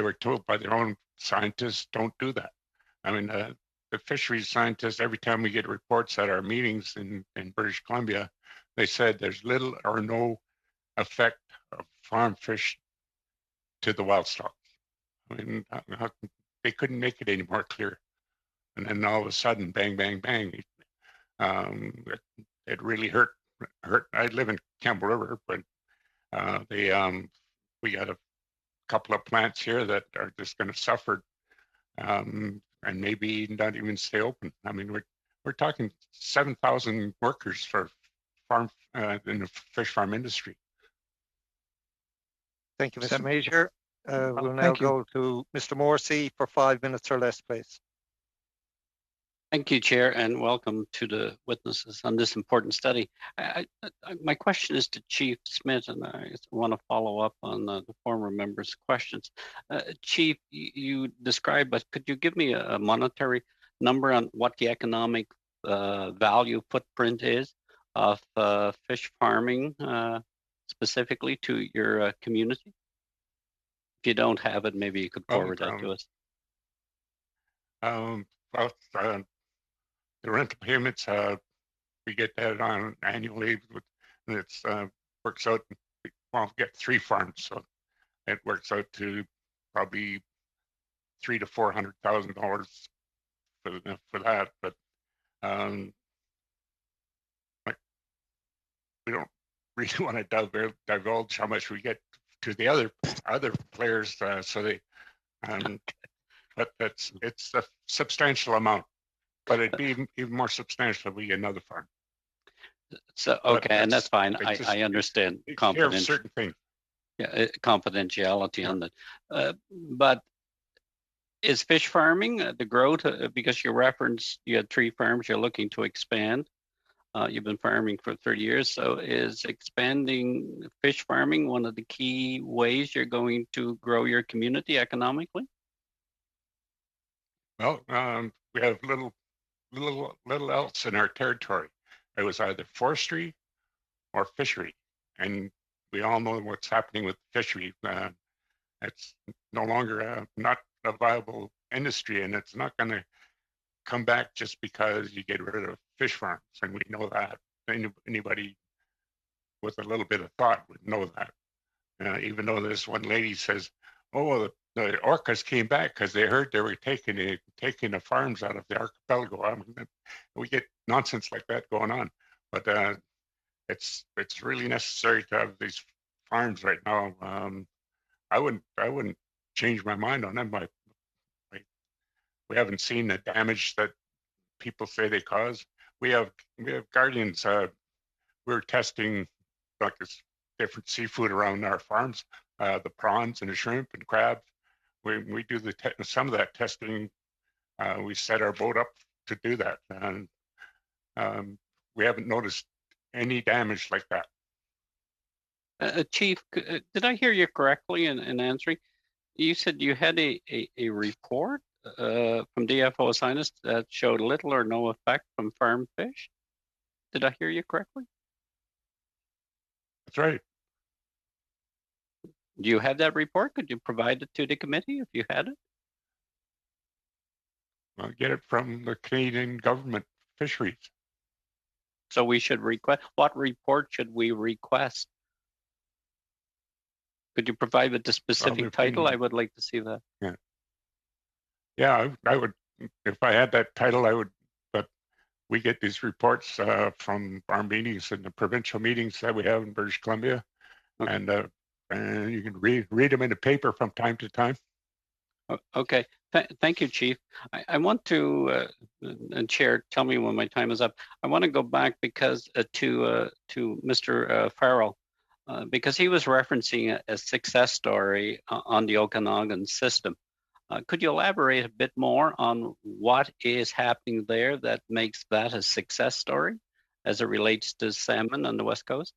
were told by their own scientists, don't do that. I mean, the fisheries scientists, every time we get reports at our meetings in British Columbia, they said there's little or no effect of farm fish to the wild stock. I mean, they couldn't make it any more clear. And then all of a sudden, bang, bang, bang, it really hurt. I live in Campbell River, but we got a couple of plants here that are just going to suffer, and maybe not even stay open. I mean, we're talking 7,000 workers for farm in the fish farm industry. Thank you, Mr. Major. We'll now go to Mr. Morrissey for 5 minutes or less, please. Thank you, Chair, and welcome to the witnesses on this important study. My question is to Chief Smith, and I want to follow up on the former members' questions. Chief, you described, but could you give me a monetary number on what the economic value footprint is of fish farming, specifically to your community? If you don't have it, maybe you could forward that to us. Well, the rental payments, we get that on annually. And it's works out. Well, we get 3 farms, so it works out to probably $300,000 to $400,000 for that. But we don't really want to divulge how much we get to the other players. So they, but it's a substantial amount. But it'd be even more substantial if we get another farm. So okay, and that's fine. I understand certain things. Yeah, confidentiality on that. But is fish farming the growth? Because you referenced you had 3 farms you're looking to expand. You've been farming for 30 years. So is expanding fish farming one of the key ways you're going to grow your community economically? Well, we have little else in our territory. It was either forestry or fishery, and we all know what's happening with fishery. It's no longer not a viable industry, and it's not going to come back just because you get rid of fish farms, and we know that. Anybody with a little bit of thought would know that. Even though this one lady says, "Oh, the orcas came back because they heard they were taking the farms out of the archipelago." I mean, we get nonsense like that going on, but it's really necessary to have these farms right now. I wouldn't change my mind on them. We haven't seen the damage that people say they cause. We have guardians. We're testing like this different seafood around our farms, the prawns and the shrimp and crabs. we do some of that testing. We set our boat up to do that, and we haven't noticed any damage like that. Chief, did I hear you correctly in answering? You said you had a report from DFO scientists that showed little or no effect from farm fish. Did I hear you correctly? That's right. Do you have that report? Could you provide it to the committee if you had it? I'll get it from the Canadian government fisheries. So we should request, what report should we request? Could you provide with the specific title? I would like to see that. Yeah. Yeah, I would, if I had that title, I would, but we get these reports from our meetings and the provincial meetings that we have in British Columbia. Okay. And you can read them in the paper from time to time. Okay, thank you, Chief. I want to, and Chair, tell me when my time is up. I want to go back because to Mr. Farrell, because he was referencing a success story on the Okanagan system. Could you elaborate a bit more on what is happening there that makes that a success story as it relates to salmon on the West Coast?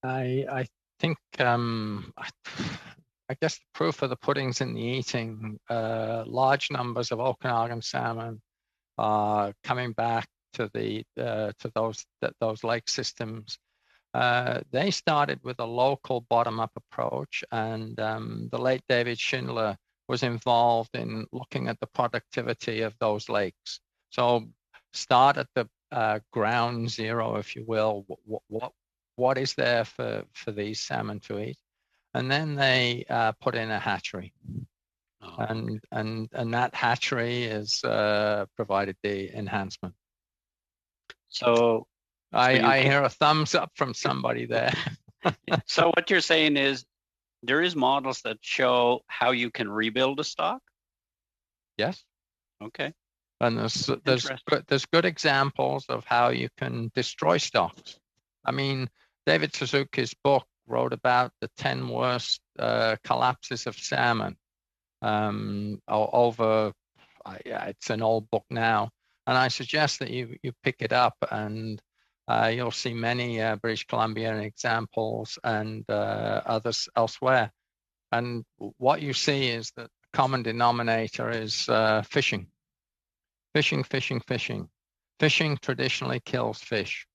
I think, I guess the proof of the pudding's in the eating. Large numbers of Okanagan salmon are coming back to those lake systems. They started with a local bottom-up approach, and the late David Schindler was involved in looking at the productivity of those lakes. So start at the ground zero, if you will. What is there for these salmon to eat? And then they put in a hatchery. Oh, and that hatchery is provided the enhancement. So I hear a thumbs up from somebody there. So what you're saying is there is models that show how you can rebuild a stock? Yes. Okay. And there's good examples of how you can destroy stocks. I mean, David Suzuki's book wrote about the 10 worst collapses of salmon over, it's an old book now, and I suggest that you pick it up, and you'll see many British Columbian examples and others elsewhere. And what you see is that the common denominator is fishing. Fishing traditionally kills fish.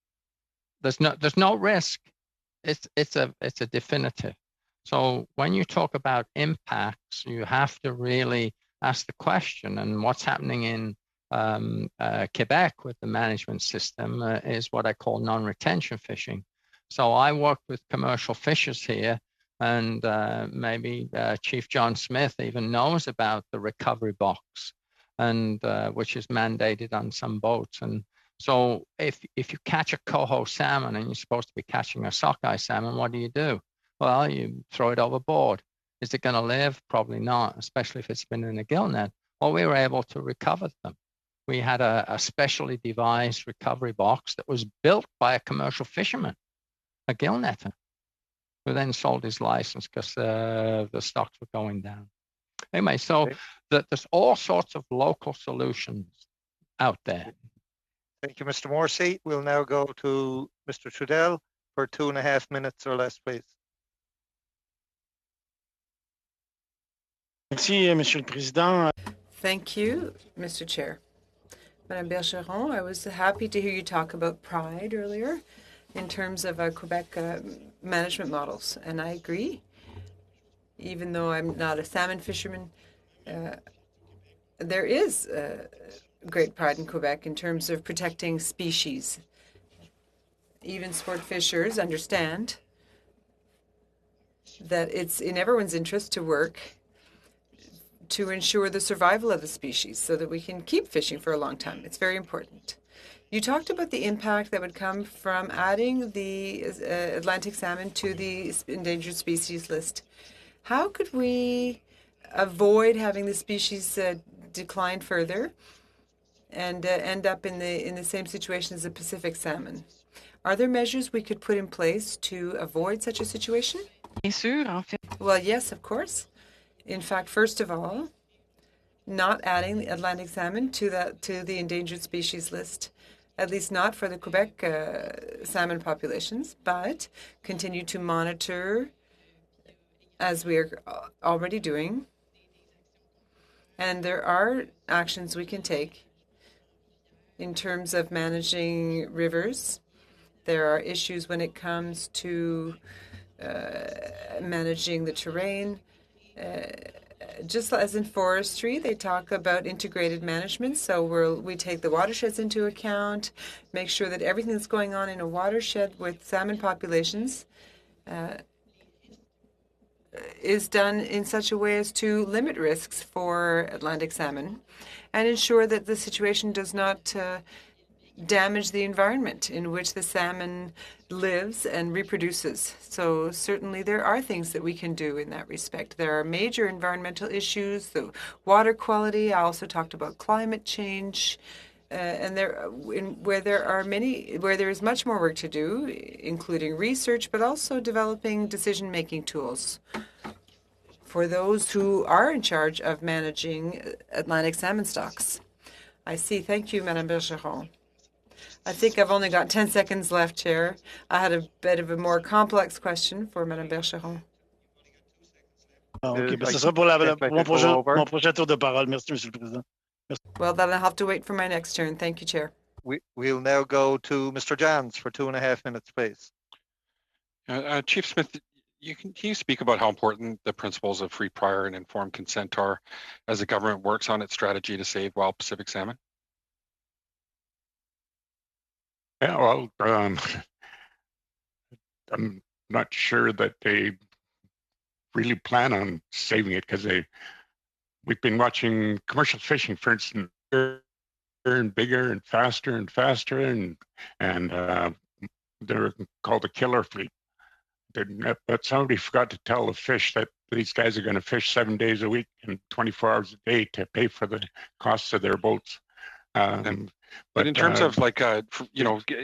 There's no risk. It's a definitive. So when you talk about impacts, you have to really ask the question. And what's happening in Quebec with the management system is what I call non-retention fishing. So I work with commercial fishers here, and maybe Chief John Smith even knows about the recovery box, and which is mandated on some boats. And so if you catch a coho salmon and you're supposed to be catching a sockeye salmon, what do? Well, you throw it overboard. Is it going to live? Probably not, especially if it's been in a gill net. Well, we were able to recover them. We had a specially devised recovery box that was built by a commercial fisherman, a gill netter, who then sold his license because the stocks were going down. Anyway, so there's all sorts of local solutions out there. Thank you, Mr. Morrissey. We'll now go to Mr. Trudell for 2.5 minutes or less, please. Thank you, Mr. Chair. Madame Bergeron, I was happy to hear you talk about pride earlier in terms of Quebec management models, and I agree. Even though I'm not a salmon fisherman, there is great pride in Quebec in terms of protecting species. Even sport fishers understand that it's in everyone's interest to work to ensure the survival of the species so that we can keep fishing for a long time. It's very important. You talked about the impact that would come from adding the Atlantic salmon to the endangered species list. How could we avoid having the species decline further and end up in the same situation as the Pacific salmon? Are there measures we could put in place to avoid such a situation? Bien sûr, en fait. Well, yes, of course. In fact, first of all, not adding the Atlantic salmon to the endangered species list, at least not for the Quebec salmon populations, but continue to monitor as we are already doing. And there are actions we can take in terms of managing rivers. There are issues when it comes to managing the terrain. Just as in forestry, they talk about integrated management. So we take the watersheds into account, make sure that everything that's going on in a watershed with salmon populations is done in such a way as to limit risks for Atlantic salmon and ensure that the situation does not damage the environment in which the salmon lives and reproduces. So certainly there are things that we can do in that respect. There are major environmental issues, the water quality. I also talked about climate change. And where there is much more work to do, including research, but also developing decision-making tools for those who are in charge of managing Atlantic salmon stocks. I see. Thank you, Madame Bergeron. I think I've only got 10 seconds left, Chair. I had a bit of a more complex question for Madame Bergeron. OK, ce sera pour mon prochain tour de parole. Merci, Monsieur le Président. Well, then I'll have to wait for my next turn. Thank you, Chair. We'll now go to Mr. Jans for 2.5 minutes, please. Chief Smith, can you speak about how important the principles of free, prior, and informed consent are as the government works on its strategy to save wild Pacific salmon? Yeah, well, I'm not sure that they really plan on saving it because we've been watching commercial fishing, for instance, bigger and bigger and faster, and they're called a killer fleet. But somebody forgot to tell the fish that these guys are going to fish 7 days a week and 24 hours a day to pay for the costs of their boats. But in terms of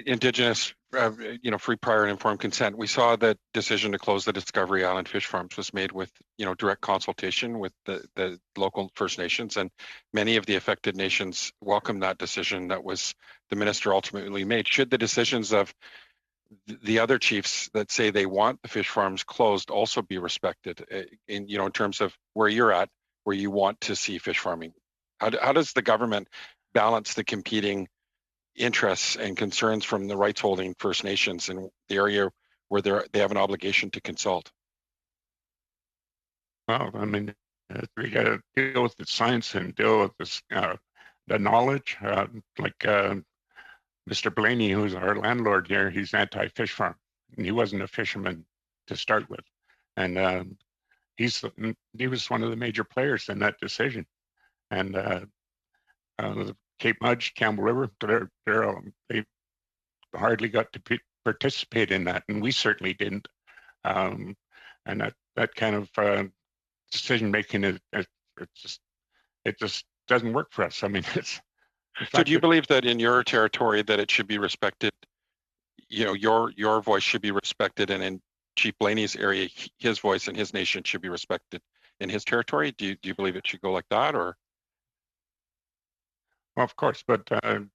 Indigenous, free, prior, and informed consent, we saw that decision to close the Discovery Island fish farms was made with, direct consultation with the local First Nations, and many of the affected nations welcomed that decision that was the minister ultimately made. Should the decisions of the other chiefs that say they want the fish farms closed also be respected in terms of where you're at, where you want to see fish farming? How does the government balance the competing interests and concerns from the rights holding First Nations in the area where they have an obligation to consult? Well, I mean, we got to deal with the science and deal with this, the knowledge. Mr. Blaney, who's our landlord here, he's anti-fish farm, and he wasn't a fisherman to start with, and he was one of the major players in that decision. And Cape Mudge, Campbell River, they hardly got to participate in that, and we certainly didn't. And that kind of decision making it just doesn't work for us. I mean, it's. So do you believe that in your territory that it should be respected? Your voice should be respected, and in Chief Blaney's area, his voice and his nation should be respected in his territory. Do you believe it should go like that, or? Well, of course, but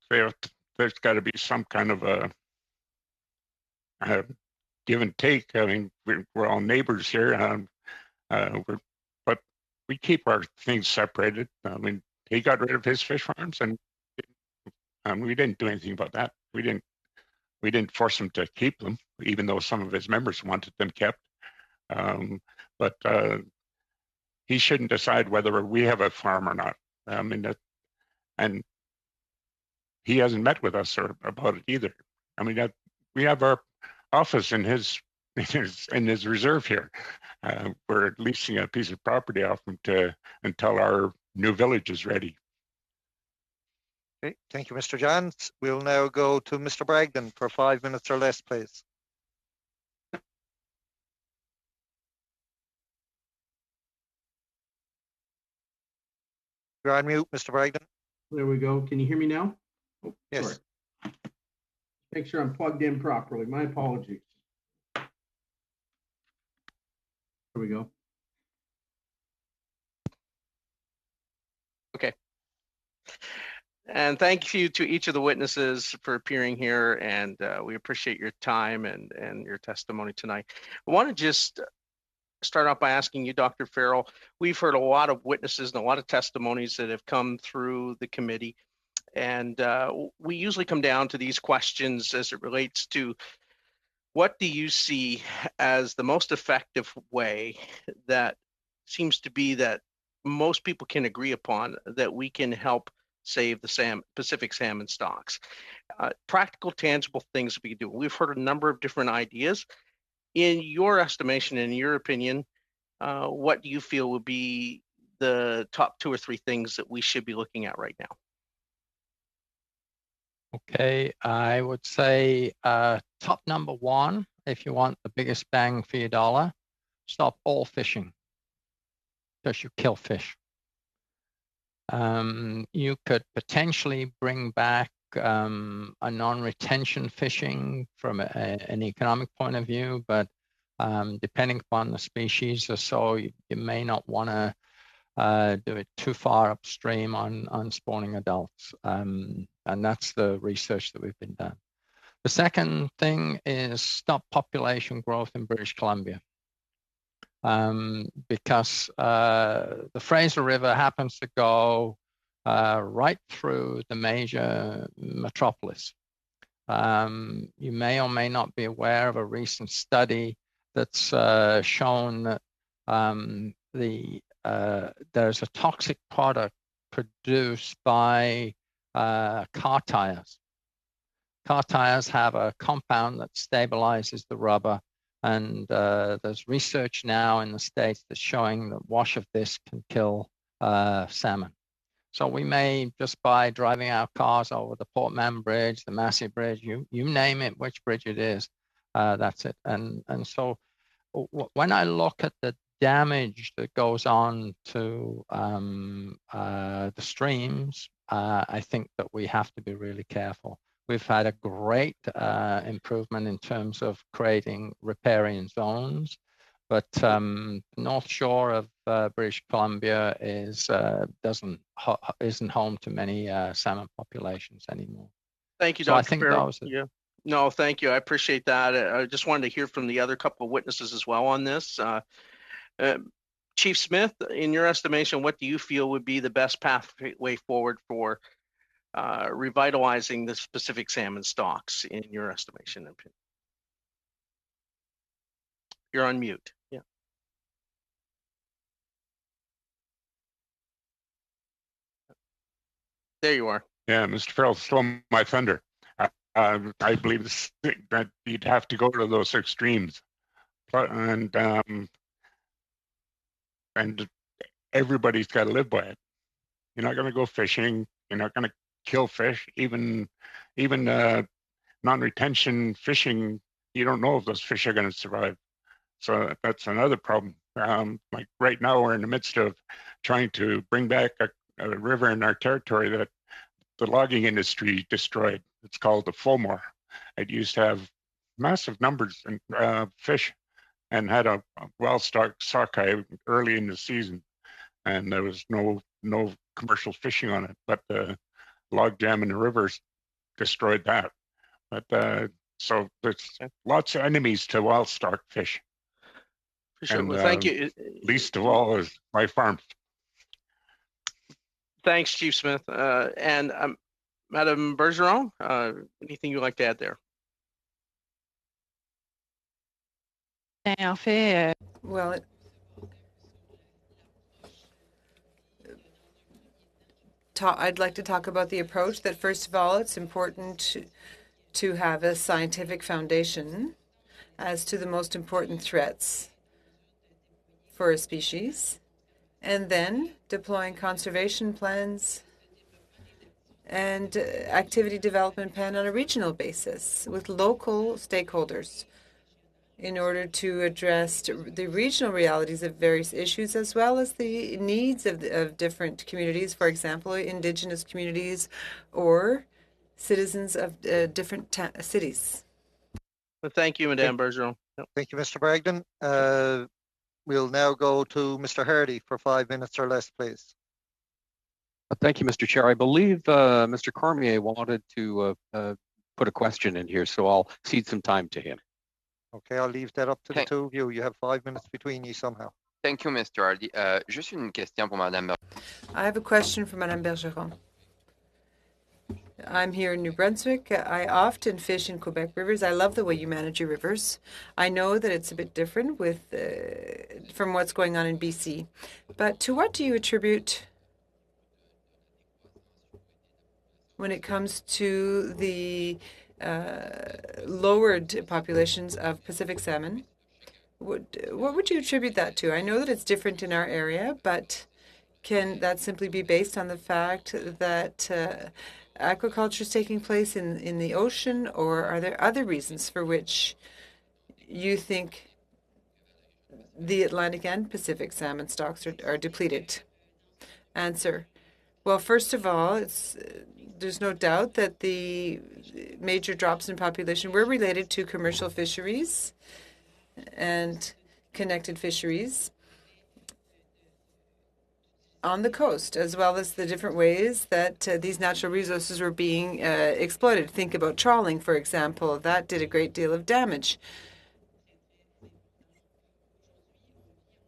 there's got to be some kind of a give and take. I mean, we're all neighbors here, but we keep our things separated. I mean, he got rid of his fish farms, and we didn't do anything about that. We didn't force him to keep them, even though some of his members wanted them kept. But he shouldn't decide whether we have a farm or not. I mean, and he hasn't met with us about it either. I mean, we have our office in his reserve here. We're leasing a piece of property off him until our new village is ready. Okay, thank you, Mr. Jans. We'll now go to Mr. Bragdon for 5 minutes or less, please. You're on mute, Mr. Bragdon. There we go. Can you hear me now? Oh, yes. Sorry. Make sure I'm plugged in properly. My apologies. There we go. Okay. And thank you to each of the witnesses for appearing here, and we appreciate your time and your testimony tonight. I want to just start off by asking you, Dr. Farrell, we've heard a lot of witnesses and a lot of testimonies that have come through the committee, and we usually come down to these questions as it relates to what do you see as the most effective way that seems to be that most people can agree upon that we can help save the Pacific salmon stocks? Practical, tangible things we can do. We've heard a number of different ideas. In your estimation, in your opinion, what do you feel would be the top 2 or 3 things that we should be looking at right now? Okay, I would say top number 1, if you want the biggest bang for your dollar, stop all fishing because you kill fish. You could potentially bring back a non-retention fishing from an economic point of view, but depending upon the species or so, you may not want to do it too far upstream on spawning adults. And that's the research that we've been done. The second thing is stop population growth in British Columbia. Because the Fraser River happens to go right through the major metropolis. You may or may not be aware of a recent study that's shown that there's a toxic product produced by car tires. Car tires have a compound that stabilizes the rubber, and there's research now in the States that's showing that wash of this can kill salmon. So we may, just by driving our cars over the Port Mann Bridge, the Massey Bridge, you name it, which bridge it is, that's it. And so when I look at the damage that goes on to the streams, I think that we have to be really careful. We've had a great improvement in terms of creating riparian zones, but North Shore of British Columbia isn't home to many salmon populations anymore. Thank you, Dr. Farrell. Yeah. No, thank you. I appreciate that. I just wanted to hear from the other couple of witnesses as well on this. Chief Smith, in your estimation, what do you feel would be the best pathway forward for revitalizing the Pacific salmon stocks, in your estimation? You're on mute. Yeah. There you are. Yeah, Mr. Farrell stole my thunder. I believe that you'd have to go to those extremes, and everybody's got to live by it. You're not going to go fishing. You're not going to kill fish. Even non-retention fishing, you don't know if those fish are going to survive. So that's another problem. Like right now, we're in the midst of trying to bring back a river in our territory that the logging industry destroyed. It's called the FOPO. It used to have massive numbers of fish and had a well-stocked sockeye early in the season, and there was no commercial fishing on it. But the log jam in the rivers destroyed that. But so there's lots of enemies to wild-stock fish. For sure. Well, thank you. Least of all is my farm. Thanks, Chief Smith. And Madam Bergeron, anything you'd like to add there? En fait, well, I'd like to talk about the approach that, first of all, it's important to have a scientific foundation as to the most important threats for a species, and then deploying conservation plans and activity development plan on a regional basis with local stakeholders in order to address the regional realities of various issues, as well as the needs of different communities, for example, Indigenous communities or citizens of different cities. Well, thank you, Madame Bergeron. Thank you, Mr. Bragdon. We'll now go to Mr. Hardy for 5 minutes or less, please. Thank you, Mr. Chair. I believe Mr. Cormier wanted to put a question in here, so I'll cede some time to him. Okay, I'll leave that up to the two of you. You have 5 minutes between you somehow. Thank you, Mr. Hardy. Juste une question pour Madame. I have a question for Madame Bergeron. I'm here in New Brunswick. I often fish in Quebec rivers. I love the way you manage your rivers. I know that it's a bit different from what's going on in BC. But to what do you attribute, when it comes to the lowered populations of Pacific salmon, what would you attribute that to? I know that it's different in our area, but can that simply be based on the fact that aquaculture is taking place in the ocean, or are there other reasons for which you think the Atlantic and Pacific salmon stocks are depleted? Answer. Well, first of all, there's no doubt that the major drops in population were related to commercial fisheries and connected fisheries on the coast, as well as the different ways that these natural resources were being exploited. Think about trawling, for example. That did a great deal of damage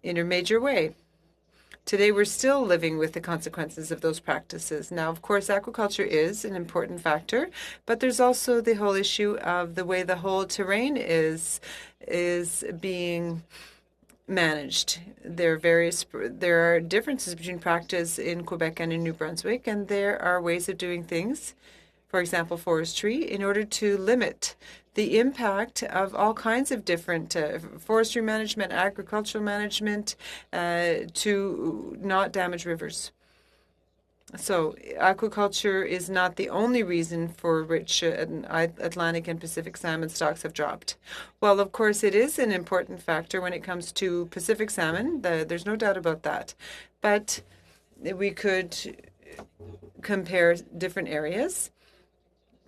in a major way. Today, we're still living with the consequences of those practices. Now, of course, aquaculture is an important factor, but there's also the whole issue of the way the whole terrain is being managed. There are differences between practice in Quebec and in New Brunswick, and there are ways of doing things, for example, forestry, in order to limit the impact of all kinds of different forestry management, agricultural management, to not damage rivers. So aquaculture is not the only reason for which Atlantic and Pacific salmon stocks have dropped. Well, of course, it is an important factor when it comes to Pacific salmon. There's no doubt about that. But we could compare different areas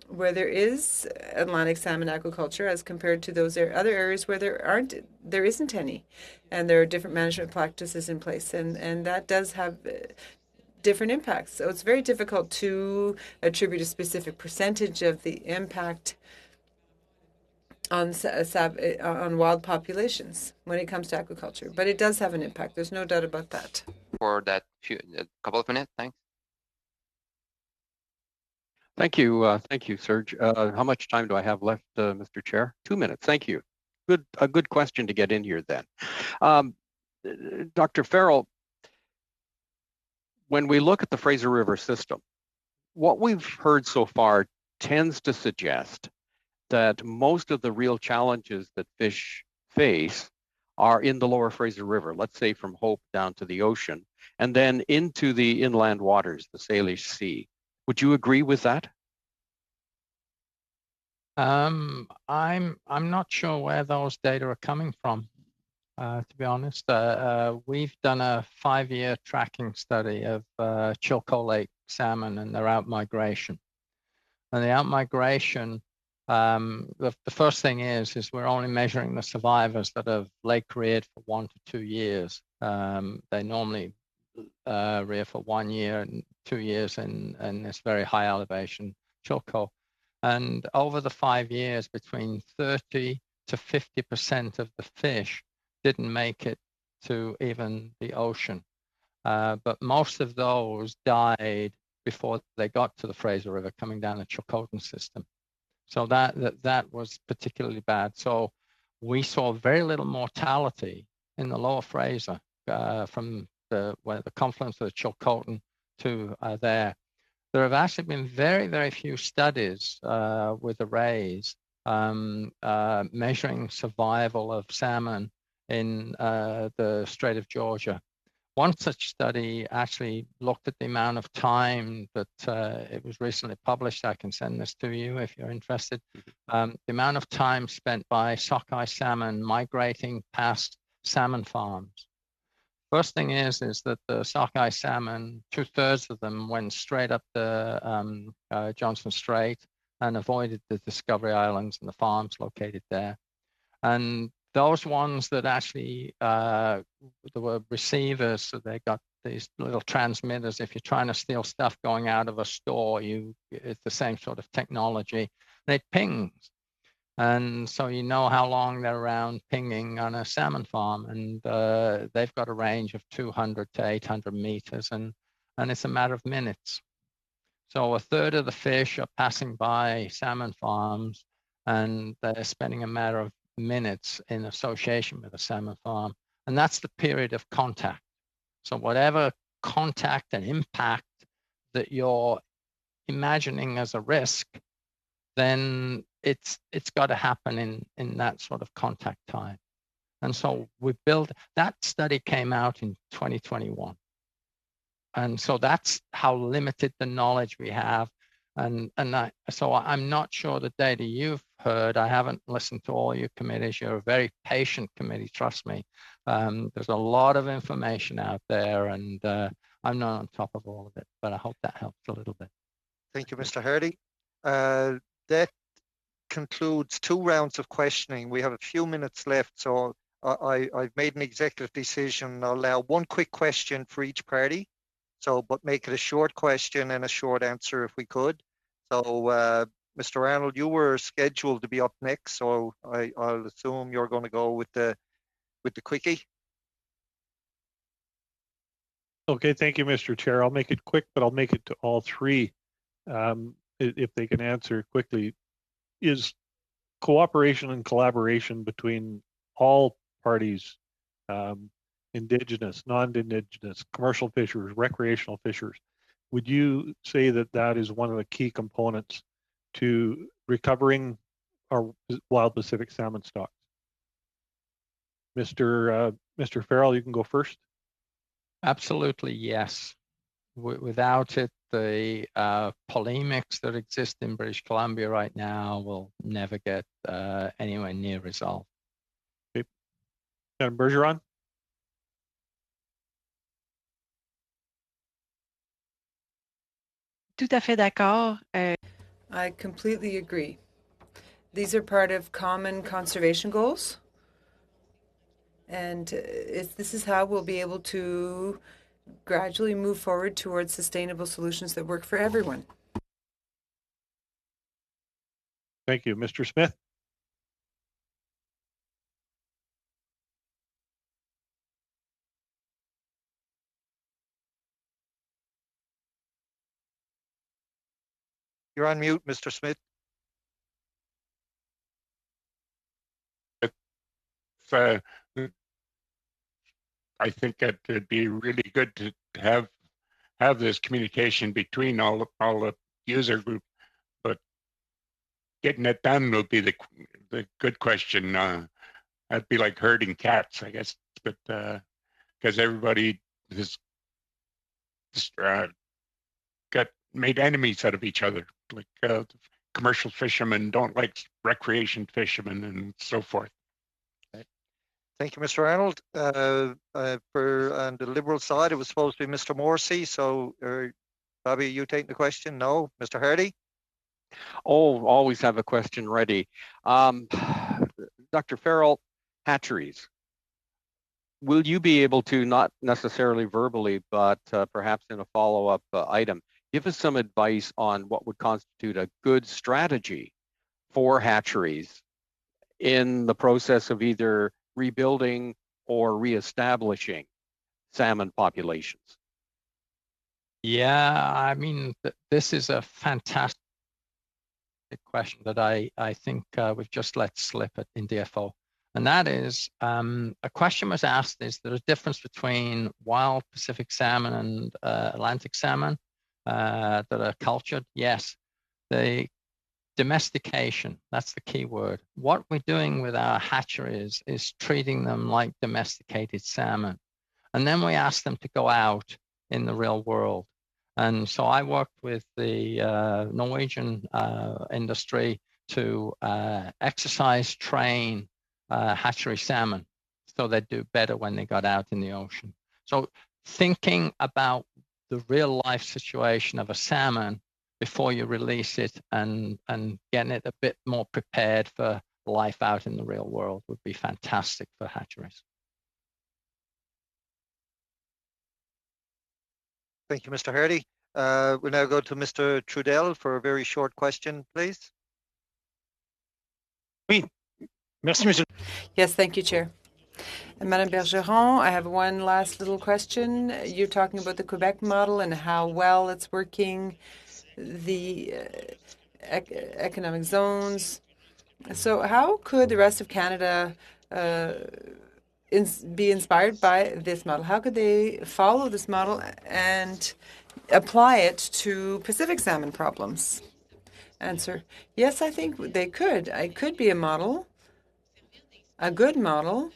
where there is Atlantic salmon aquaculture as compared to those other areas where there isn't any, and there are different management practices in place, and that does have different impacts. So it's very difficult to attribute a specific percentage of the impact on wild populations when it comes to aquaculture, but it does have an impact. There's no doubt about that. For that couple of minutes, thanks. Thank you, Serge. How much time do I have left, Mr. Chair? 2 minutes. Thank you. A good question to get in here then. Dr. Farrell, when we look at the Fraser River system, what we've heard so far tends to suggest that most of the real challenges that fish face are in the lower Fraser River, let's say from Hope down to the ocean, and then into the inland waters, the Salish Sea. Would you agree with that? I'm not sure where those data are coming from. To be honest, we've done a 5-year tracking study of Chilko Lake salmon and their outmigration. And the outmigration, the first thing is we're only measuring the survivors that have lake reared for 1 to 2 years. They normally rear for 1 year and 2 years in this very high elevation Chilko. And over the 5 years, between 30 to 50% of the fish didn't make it to even the ocean. But most of those died before they got to the Fraser River coming down the Chilcotin system. So that was particularly bad. So we saw very little mortality in the lower Fraser from the confluence of the Chilcotin to there. There have actually been very, very few studies with arrays measuring survival of salmon in the Strait of Georgia. One such study actually looked at the amount of time that it was recently published. I can send this to you if you're interested. The amount of time spent by sockeye salmon migrating past salmon farms. First thing is that the sockeye salmon, 2/3 of them went straight up the Johnson Strait and avoided the Discovery Islands and the farms located there. And those ones that actually there were receivers, so they these little transmitters. If you're trying to steal stuff going out of a store, it's the same sort of technology. It pings. And so you know how long they're around pinging on a salmon farm. And they've got a range of 200 to 800 meters, and it's a matter of minutes. So a third of the fish are passing by salmon farms, and they're spending a matter of minutes in association with a salmon farm. And that's the period of contact. So whatever contact and impact that you're imagining as a risk, then it's got to happen in that sort of contact time. And so we built, that study came out in 2021. And so that's how limited the knowledge we have. So I'm not sure the data you've heard. I haven't listened to all your committees. You're a very patient committee, trust me. There's a lot of information out there, and I'm not on top of all of it, but I hope that helps a little bit. Thank you, Mr. Hardy. That concludes 2 rounds of questioning. We have a few minutes left, so I've made an executive decision. I'll allow 1 quick question for each party. So, but make it a short question and a short answer if we could. So, Mr. Arnold, you were scheduled to be up next, so I'll assume you're going to go with the quickie. Okay, thank you, Mr. Chair. I'll make it quick, but I'll make it to all 3 if they can answer quickly. Is cooperation and collaboration between all parties, Indigenous, non-Indigenous, commercial fishers, recreational fishers, would you say that that is one of the key components to recovering our wild Pacific salmon stocks? Mr. Farrell, you can go first. Absolutely, yes. Without it, the polemics that exist in British Columbia right now will never get anywhere near resolved. Okay. Madam Bergeron? Tout à fait d'accord. I completely agree. These are part of common conservation goals. And this is how we'll be able to gradually move forward towards sustainable solutions that work for everyone. Thank you. Mr. Smith? You're on mute, Mr. Smith. I think it'd be really good to have this communication between all the user group, but getting it done will be the good question. That'd be like herding cats, I guess, but because everybody has just got made enemies out of each other. Like commercial fishermen don't like recreation fishermen and so forth. Thank you, Mr. Arnold. On the Liberal side, it was supposed to be Mr. Morrissey. So, Bobby, are you taking the question? No, Mr. Hardy. Oh, always have a question ready. Dr. Farrell, hatcheries. Will you be able to, not necessarily verbally, but perhaps in a follow-up item, give us some advice on what would constitute a good strategy for hatcheries in the process of either rebuilding or reestablishing salmon populations? Yeah, I mean, this is a fantastic question that I think we've just let slip in DFO. And that is, a question was asked, is there a difference between wild Pacific salmon and Atlantic salmon that are cultured? Yes. The domestication, that's the key word. What we're doing with our hatcheries is treating them like domesticated salmon. And then we ask them to go out in the real world. And so I worked with the Norwegian industry to exercise train hatchery salmon so they'd do better when they got out in the ocean. So thinking about the real life situation of a salmon before you release it and getting it a bit more prepared for life out in the real world would be fantastic for hatcheries. Thank you, Mr. Hardy. We'll now go to Mr. Trudel for a very short question, please. Yes, thank you, Chair. And Madame Bergeron, I have one last little question. You're talking about the Quebec model and how well it's working, the economic zones. So how could the rest of Canada be inspired by this model? How could they follow this model and apply it to Pacific salmon problems? Answer, yes, I think they could. It could be a model, a good model.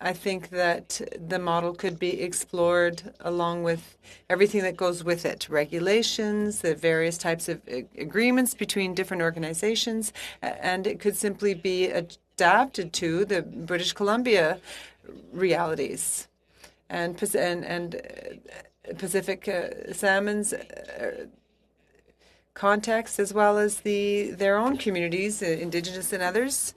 I think that the model could be explored along with everything that goes with it, regulations, the various types of agreements between different organizations, and it could simply be adapted to the British Columbia realities and Pacific salmon's context, as well as their own communities, Indigenous and others.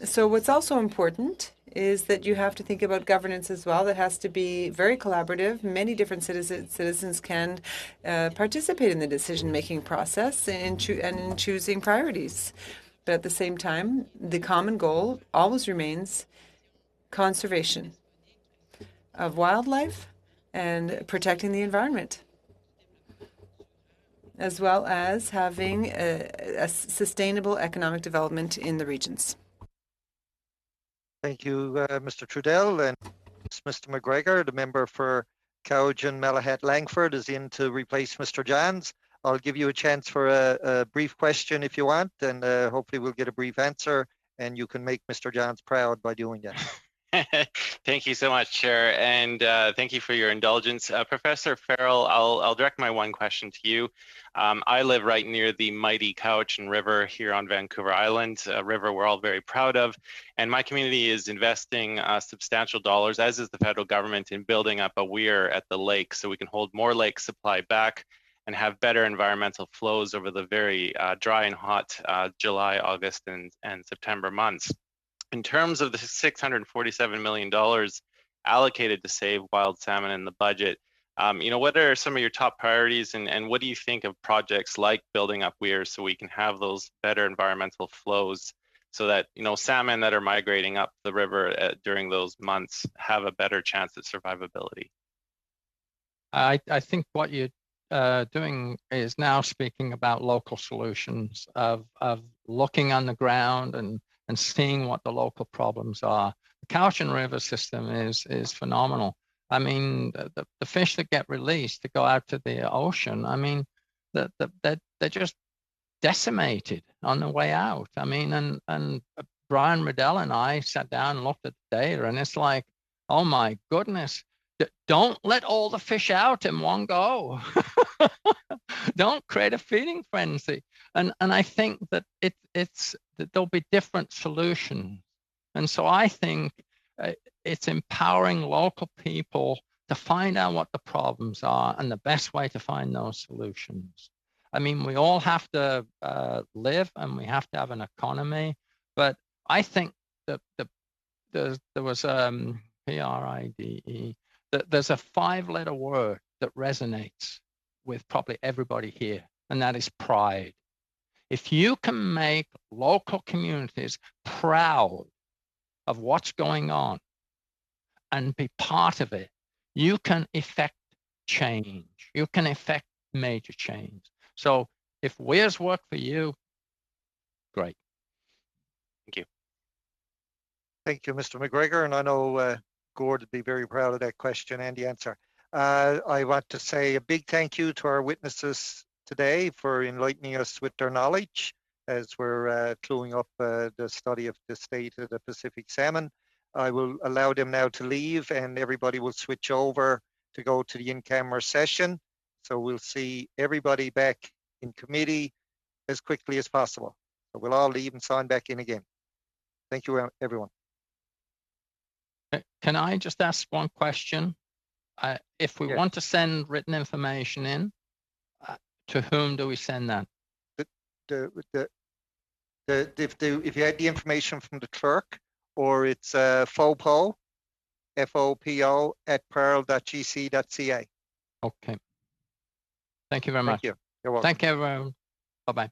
So what's also important is that you have to think about governance as well. That has to be very collaborative. Many different citizens can participate in the decision-making process and in choosing priorities. But at the same time, the common goal always remains conservation of wildlife and protecting the environment, as well as having a sustainable economic development in the regions. Thank you, Mr. Trudel. And Mr. McGregor, the member for Cowgen, Malahat, Langford, is in to replace Mr. Johns. I'll give you a chance for a brief question if you want, and hopefully we'll get a brief answer, and you can make Mr. Johns proud by doing that. Thank you so much, Chair, and thank you for your indulgence. Professor Farrell, I'll direct my one question to you. I live right near the mighty Cowichan River here on Vancouver Island, a river we're all very proud of, and my community is investing substantial dollars, as is the federal government, in building up a weir at the lake so we can hold more lake supply back and have better environmental flows over the very dry and hot July, August, and September months. In terms of the $647 million allocated to save wild salmon in the budget, what are some of your top priorities, and what do you think of projects like building up weirs so we can have those better environmental flows so that salmon that are migrating up the river during those months have a better chance at survivability? I think what you're doing is now speaking about local solutions of looking on the ground and seeing what the local problems are. The Cowichan River system is phenomenal. I mean, the fish that get released to go out to the ocean, I mean, they're just decimated on the way out. I mean, and Brian Riddell and I sat down and looked at the data, and it's like, oh my goodness, don't let all the fish out in one go. Don't create a feeding frenzy. And I think that that there'll be different solutions. And so I think it's empowering local people to find out what the problems are and the best way to find those solutions. I mean, we all have to live and we have to have an economy, but I think that there was PRIDE, that there's a 5-letter word that resonates with probably everybody here, and that is pride. If you can make local communities proud of what's going on and be part of it, you can effect change. You can effect major change. So if weirs work for you, great. Thank you. Thank you, Mr. McGregor. And I know Gord would be very proud of that question and the answer. I want to say a big thank you to our witnesses today for enlightening us with their knowledge as we're cluing up the study of the state of the Pacific salmon. I will allow them now to leave, and everybody will switch over to go to the in-camera session. So we'll see everybody back in committee as quickly as possible. So we'll all leave and sign back in again. Thank you, everyone. Can I just ask one question? If we want to send written information in, to whom do we send that? If you had the information from the clerk, or it's FOPO, FOPO@pearl.gc.ca. Okay. Thank you very much. Thank you. You're welcome. Thank you, everyone. Bye-bye.